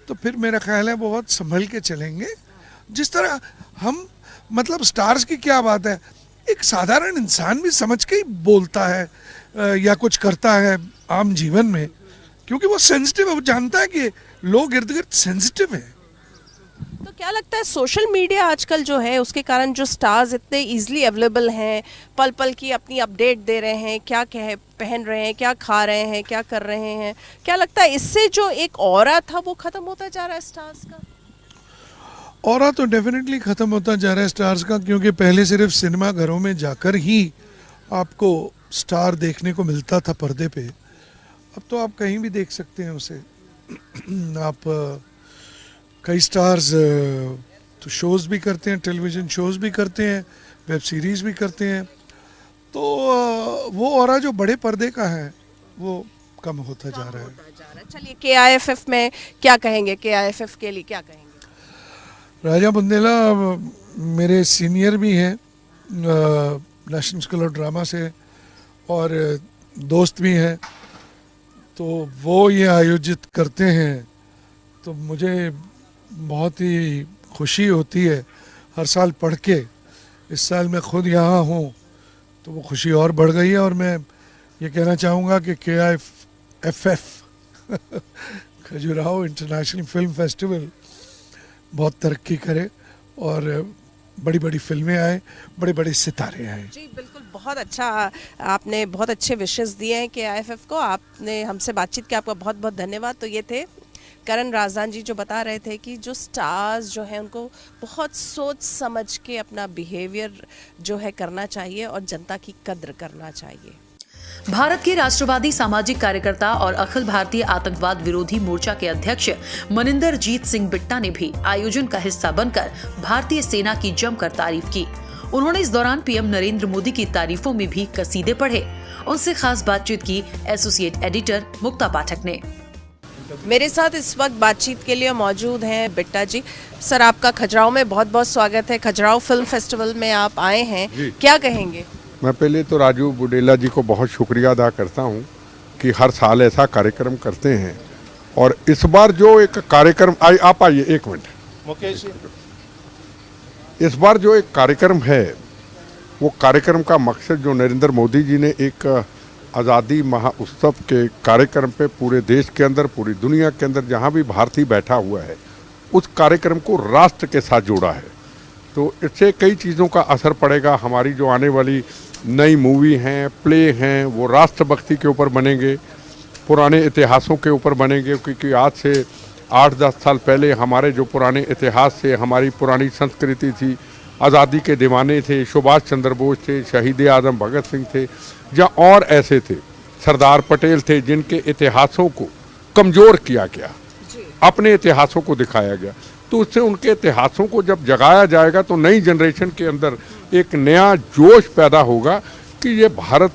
तो फिर मेरा ख्याल है बहुत संभल के चलेंगे। जिस तरह हम, मतलब स्टार्स की क्या बात है, एक साधारण इंसान भी समझ के ही बोलता है या कुछ करता है आम जीवन में, क्योंकि वो सेंसिटिव है, वो जानता है कि लोग इर्द गिर्द सेंसिटिव हैं। तो क्या लगता है सोशल मीडिया आजकल जो है उसके कारण जो स्टार्स इतने इजीली अवेलेबल हैं, पल पल की अपनी अपडेट दे रहे हैं, क्या पहन रहे हैं, क्या खा रहे हैं, क्या कर रहे हैं, क्या लगता है इससे जो एक ऑरा था वो खत्म होता जा रहा है स्टार्स का? ऑरा तो डेफिनेटली ख़त्म होता जा रहा है स्टार्स का, क्योंकि पहले सिर्फ सिनेमा घरों में जाकर ही आपको स्टार देखने को मिलता था पर्दे पे। अब तो आप कहीं भी देख सकते हैं उसे। आप कई स्टार्स तो शोज़ भी करते हैं, टेलीविज़न शोज़ भी करते हैं, वेब सीरीज़ भी करते हैं, तो वो ऑरा जो बड़े पर्दे का है वो कम होता जा रहा है। चलिए, KIFF में क्या कहेंगे, KIFF के लिए क्या कहेंगे? राजा बुंदेला मेरे सीनियर भी हैं नेशनल स्कूल ऑफ ड्रामा से, और दोस्त भी हैं, तो वो ये आयोजित करते हैं, तो मुझे बहुत ही खुशी होती है हर साल पढ़ के। इस साल मैं खुद यहाँ हूँ तो वो खुशी और बढ़ गई है, और मैं ये कहना चाहूँगा कि KIFF Khajuraho international film festival बहुत तरक्की करे और बड़ी बड़ी फिल्में आए, बड़े बड़े सितारे आए। जी बिल्कुल, बहुत अच्छा, आपने बहुत अच्छे विशेष दिए हैं KIFF को। आपने हमसे बातचीत की, आपका बहुत बहुत धन्यवाद। तो ये थे करण राजदान जी जो बता रहे थे कि जो स्टार्स जो है उनको बहुत सोच समझ के अपना बिहेवियर जो है करना चाहिए और जनता की कद्र करना चाहिए। भारत के राष्ट्रवादी सामाजिक कार्यकर्ता और अखिल भारतीय आतंकवाद विरोधी मोर्चा के अध्यक्ष मनिंदर जीत सिंह बिट्टा ने भी आयोजन का हिस्सा बनकर भारतीय सेना की जमकर तारीफ की। उन्होंने इस दौरान पीएम नरेंद्र मोदी की तारीफों में भी कसीदे पढ़े। उनसे खास बातचीत की एसोसिएट एडिटर मुक्ता पाठक ने। मेरे साथ इस वक्त बातचीत के लिए मौजूद हैं बिट्टा जी। सर, आपका खजुराहो में बहुत बहुत स्वागत है। खजुराहो फिल्म फेस्टिवल में आप आए हैं, क्या कहेंगे? मैं पहले तो राजू बुंदेला जी को बहुत शुक्रिया अदा करता हूं कि हर साल ऐसा कार्यक्रम करते हैं, और इस बार जो एक कार्यक्रम आप आइए एक मिनट मुकेश, इस बार जो एक कार्यक्रम है वो कार्यक्रम का मकसद जो नरेंद्र मोदी जी ने एक आज़ादी महोत्सव के कार्यक्रम पे पूरे देश के अंदर, पूरी दुनिया के अंदर जहाँ भी भारतीय बैठा हुआ है, उस कार्यक्रम को राष्ट्र के साथ जोड़ा है। तो इससे कई चीज़ों का असर पड़ेगा। हमारी जो आने वाली नई मूवी हैं, प्ले हैं, वो राष्ट्रभक्ति के ऊपर बनेंगे, पुराने इतिहासों के ऊपर बनेंगे, क्योंकि आज से 8-10 साल पहले हमारे जो पुराने इतिहास से, हमारी पुरानी संस्कृति थी, आज़ादी के दीवाने थे, सुभाष चंद्र बोस थे, शहीद आज़म भगत सिंह थे, या और ऐसे थे, सरदार पटेल थे, जिनके इतिहासों को कमज़ोर किया गया, अपने इतिहासों को दिखाया गया। तो उससे उनके इतिहासों को जब जगाया जाएगा तो नई जनरेशन के अंदर एक नया जोश पैदा होगा कि ये भारत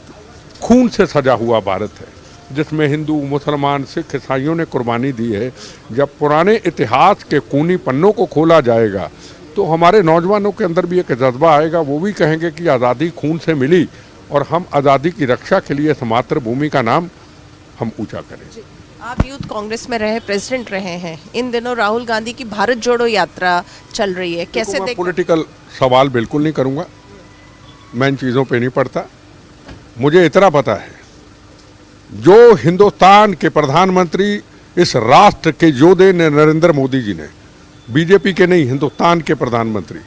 खून से सजा हुआ भारत है, जिसमें हिंदू, मुसलमान, सिख, ईसाइयों ने कुर्बानी दी है। जब पुराने इतिहास के खूनी पन्नों को खोला जाएगा तो हमारे नौजवानों के अंदर भी एक जज्बा आएगा, वो भी कहेंगे कि आज़ादी खून से मिली और हम आज़ादी की रक्षा के लिए इस मातृभूमि का नाम हम ऊंचा करें। आप यूथ कांग्रेस में रहे, प्रेसिडेंट रहे हैं, इन दिनों राहुल गांधी की भारत जोड़ो यात्रा चल रही है, कैसे मैं पॉलिटिकल सवाल बिल्कुल नहीं करूंगा, मैं इन चीज़ों पे नहीं पड़ता। मुझे इतना पता है, जो हिंदुस्तान के प्रधानमंत्री इस राष्ट्र के योद्धे ने नरेंद्र मोदी जी ने, बीजेपी के नहीं, हिंदुस्तान के प्रधानमंत्री,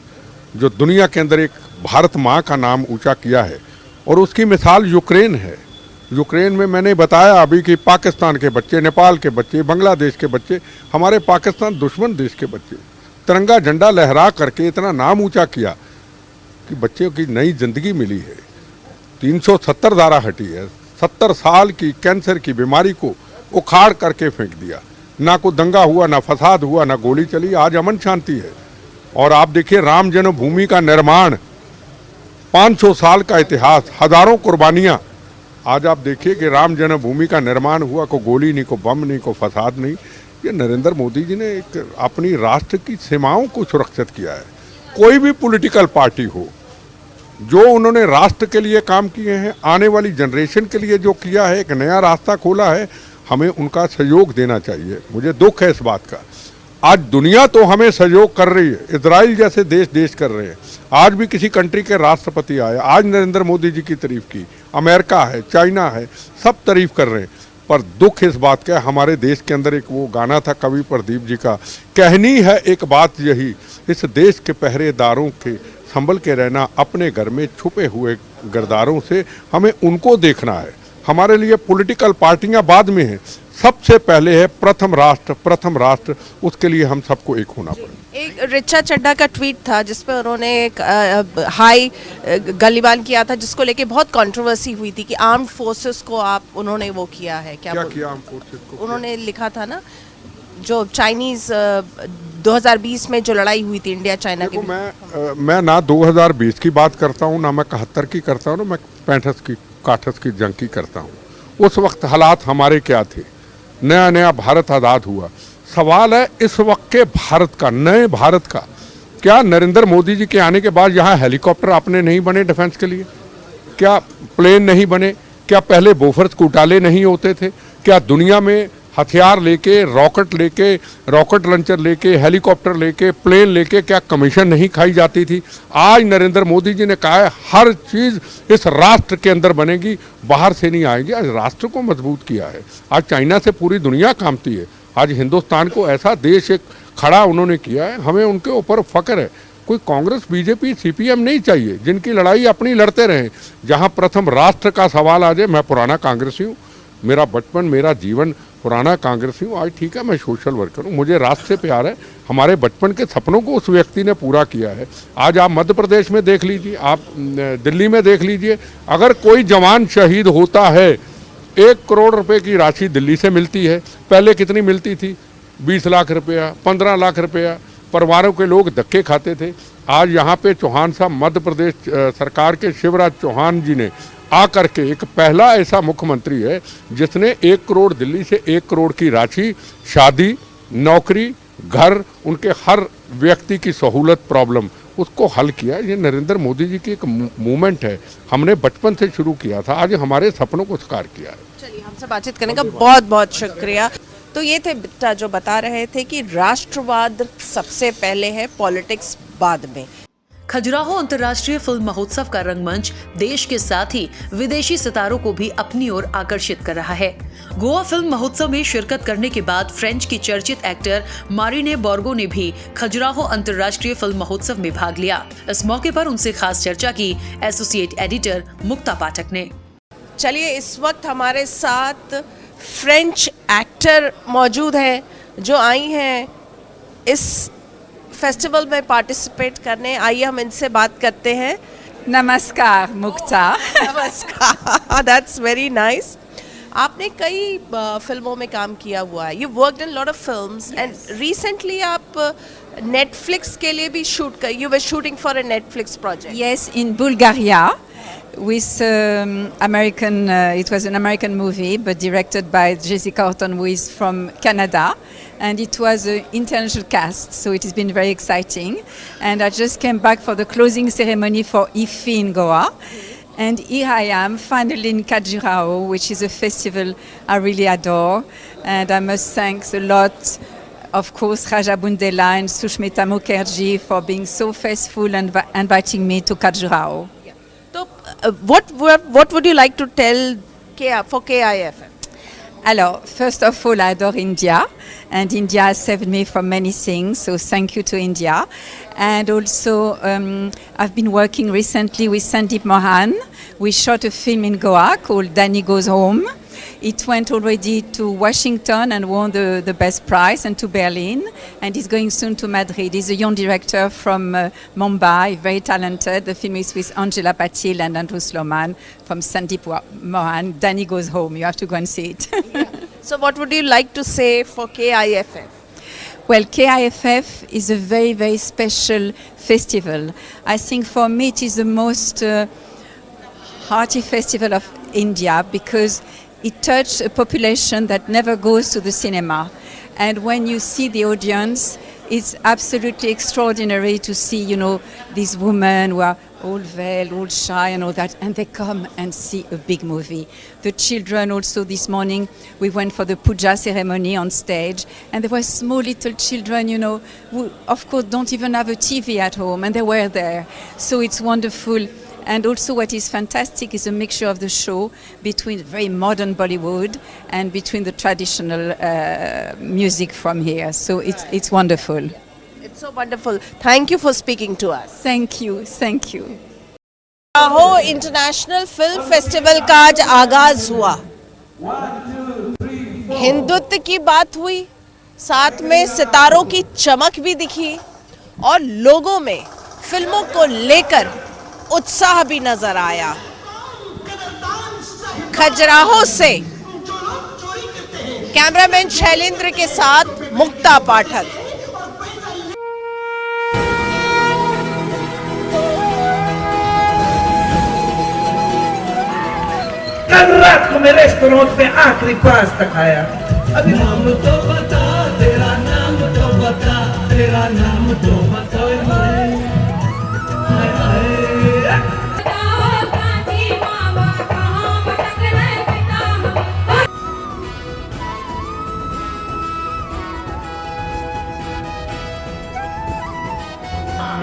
जो दुनिया के अंदर एक भारत माँ का नाम ऊंचा किया है, और उसकी मिसाल यूक्रेन है। यूक्रेन में मैंने बताया अभी कि पाकिस्तान के बच्चे, नेपाल के बच्चे, बांग्लादेश के बच्चे, हमारे पाकिस्तान दुश्मन देश के बच्चे तिरंगा झंडा लहरा करके इतना नाम ऊंचा किया कि बच्चों की नई जिंदगी मिली है। 370 धारा हटी है, 70 साल की कैंसर की बीमारी को उखाड़ करके फेंक दिया, ना कोई दंगा हुआ, ना फसाद हुआ, ना गोली चली, आज अमन शांति है। और आप देखिए राम जन्मभूमि का निर्माण, 500 साल का इतिहास, हजारों कुर्बानियां, आज आप देखिए कि राम जन्मभूमि का निर्माण हुआ, को गोली नहीं, को बम नहीं, को फसाद नहीं। ये नरेंद्र मोदी जी ने एक अपनी राष्ट्र की सीमाओं को सुरक्षित किया है। कोई भी पॉलिटिकल पार्टी हो, जो उन्होंने राष्ट्र के लिए काम किए हैं, आने वाली जनरेशन के लिए जो किया है, एक नया रास्ता खोला है, हमें उनका सहयोग देना चाहिए। मुझे दुख है इस बात का, आज दुनिया तो हमें सहयोग कर रही है, इजराइल जैसे देश कर रहे हैं, आज भी किसी कंट्री के राष्ट्रपति आए, आज नरेंद्र मोदी जी की तारीफ की, अमेरिका है, चाइना है, सब तारीफ कर रहे हैं। पर दुख इस बात का, हमारे देश के अंदर एक वो गाना था कवि प्रदीप जी का, कहनी है एक बात यही, इस देश के पहरेदारों के संभल के रहना, अपने घर में छुपे हुए गरदारों से हमें उनको देखना है। हमारे लिए पॉलिटिकल पार्टियां बाद में हैं, सबसे पहले है प्रथम राष्ट्र, उसके लिए हम सबको एक होना पड़ेगा। एक ऋचा चड्ढा का ट्वीट था जिसपे उन्होंने एक हाई गलीबान किया था, जिसको लेके बहुत कंट्रोवर्सी हुई थी कि आर्म्ड फोर्सेस को उन्होंने वो किया है, क्या किया आर्म्ड फोर्सेस को? उन्होंने लिखा था ना, जो चाइनीज 2020 में जो लड़ाई हुई थी इंडिया चाइना के, मैं ना 2020 की बात करता हूँ, ना मैं 71 की करता हूँ, ना मैं 65 की जंग की करता हूँ। उस वक्त हालात हमारे क्या थे, नया भारत आज़ाद हुआ। सवाल है इस वक्त के भारत का, नए भारत का, क्या नरेंद्र मोदी जी के आने के बाद यहाँ हेलीकॉप्टर अपने नहीं बने डिफेंस के लिए? क्या प्लेन नहीं बने? क्या पहले बोफर्स घोटाले नहीं होते थे? क्या दुनिया में हथियार लेके, रॉकेट लॉन्चर लेके, हेलीकॉप्टर लेके, प्लेन लेके क्या कमीशन नहीं खाई जाती थी? आज नरेंद्र मोदी जी ने कहा है हर चीज़ इस राष्ट्र के अंदर बनेगी, बाहर से नहीं आएगी। आज राष्ट्र को मजबूत किया है, आज चाइना से पूरी दुनिया कांपती है, आज हिंदुस्तान को ऐसा देश एक खड़ा उन्होंने किया है, हमें उनके ऊपर फख्र है। कोई कांग्रेस, बीजेपी, सीपीएम नहीं चाहिए, जिनकी लड़ाई अपनी लड़ते रहें। जहां प्रथम राष्ट्र का सवाल आ जाए, मैं पुराना कांग्रेसी हूँ, मेरा बचपन, मेरा जीवन पुराना कांग्रेसी हूँ। आज ठीक है, मैं सोशल वर्कर हूँ, मुझे राष्ट्र से प्यार है, हमारे बचपन के सपनों को उस व्यक्ति ने पूरा किया है। आज आप मध्य प्रदेश में देख लीजिए, आप दिल्ली में देख लीजिए, अगर कोई जवान शहीद होता है, 1 करोड़ रुपए की राशि दिल्ली से मिलती है। पहले कितनी मिलती थी? 20 लाख रुपया, 15 लाख रुपया, परिवारों के लोग धक्के खाते थे। आज यहाँ पे चौहान साहब, मध्य प्रदेश सरकार के शिवराज चौहान जी ने आकर के एक पहला ऐसा मुख्यमंत्री है जिसने 1 करोड़, दिल्ली से 1 करोड़ की राशि शादी, नौकरी, घर, उनके हर व्यक्ति की सहूलत, प्रॉब्लम, उसको हल किया। ये नरेंद्र मोदी जी की एक मूवमेंट है, हमने बचपन से शुरू किया था, आज हमारे सपनों को साकार किया है। चलिए, हमसे बातचीत करने का बहुत बहुत शुक्रिया। तो ये थे बिट्टा जो बता रहे थे कि राष्ट्रवाद सबसे पहले है, पॉलिटिक्स बाद में। खजुराहो अंतर्राष्ट्रीय फिल्म महोत्सव का रंगमंच देश के साथ ही विदेशी सितारों को भी अपनी ओर आकर्षित कर रहा है। गोवा फिल्म महोत्सव में शिरकत करने के बाद फ्रेंच की चर्चित एक्टर मारिने बोर्गो ने भी खजुराहो अंतर्राष्ट्रीय फिल्म महोत्सव में भाग लिया। इस मौके पर उनसे खास चर्चा की एसोसिएट एडिटर मुक्ता पाठक ने। चलिए, इस वक्त हमारे साथ फ्रेंच एक्टर मौजूद हैं जो आई हैं इस फेस्टिवल में पार्टिसिपेट करने। आइए हम इनसे बात करते हैं। नमस्कार मुक्ता। नमस्कार, दैट्स वेरी नाइस। आपने कई फिल्मों में काम किया हुआ है, you worked in lot of films and recently आप नेटफ्लिक्स के लिए भी you were shooting for a Netflix project. Yes, in Bulgaria. with American. It was an American movie, but directed by Jessica Horton, who is from Canada, and it was an international cast. So it has been very exciting. And I just came back for the closing ceremony for IFFI in Goa. And here I am, finally in Khajuraho, which is a festival I really adore. And I must thank a lot, of course, Raja Bundela and Sushmita Mukherjee for being so faithful and inviting me to Khajuraho. So, what would you like to tell for KIFF? Alors, first of all, I adore India, and India has saved me from many things, so thank you to India. And also, I've been working recently with Sandeep Mohan. We shot a film in Goa called Danny Goes Home. It went already to Washington and won the best prize, and to Berlin, and is going soon to Madrid. He's a young director from Mumbai, very talented. The film is with Angela Patil and Andrew Sloman from Sandeep Mohan. Danny Goes Home. You have to go and see it. So what would you like to say for KIFF? Well, KIFF is a very, very special festival. I think for me it is the most hearty festival of India, because it touched a population that never goes to the cinema. And when you see the audience, it's absolutely extraordinary to see, you know, these women who are all veiled, all shy and all that, and they come and see a big movie. The children also, this morning, we went for the puja ceremony on stage, and there were small little children, you know, who of course don't even have a TV at home, and they were there. So it's wonderful. And also what is fantastic is a mixture of the show between very modern Bollywood and between the traditional music from here. So it's wonderful. It's so wonderful. Thank you for speaking to us. Thank you. Thank you. Khajuraho international film festival का आज आगाज हुआ। हिंदुत्व की बात हुई, साथ में सितारों की चमक भी दिखी, और लोगों में फिल्मों को लेकर उत्साह भी नजर आया। खजुराहो से कैमरामैन शैलेंद्र के साथ मुक्ता पाठक। कल रात को मैं रेस्टोरेंट में आखिरी पास्ता खाया। अभी नाम तो बता, तेरा नाम तो बता, तेरा नाम तो बता।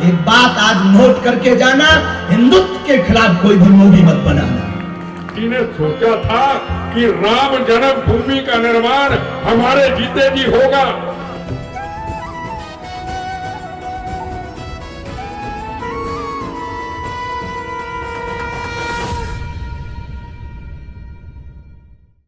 एक बात आज नोट करके जाना, हिंदुत्व के खिलाफ कोई भी मूवी मत बनाना। इन्हें सोचा था कि राम जन्मभूमि का निर्माण हमारे जीते जी होगा,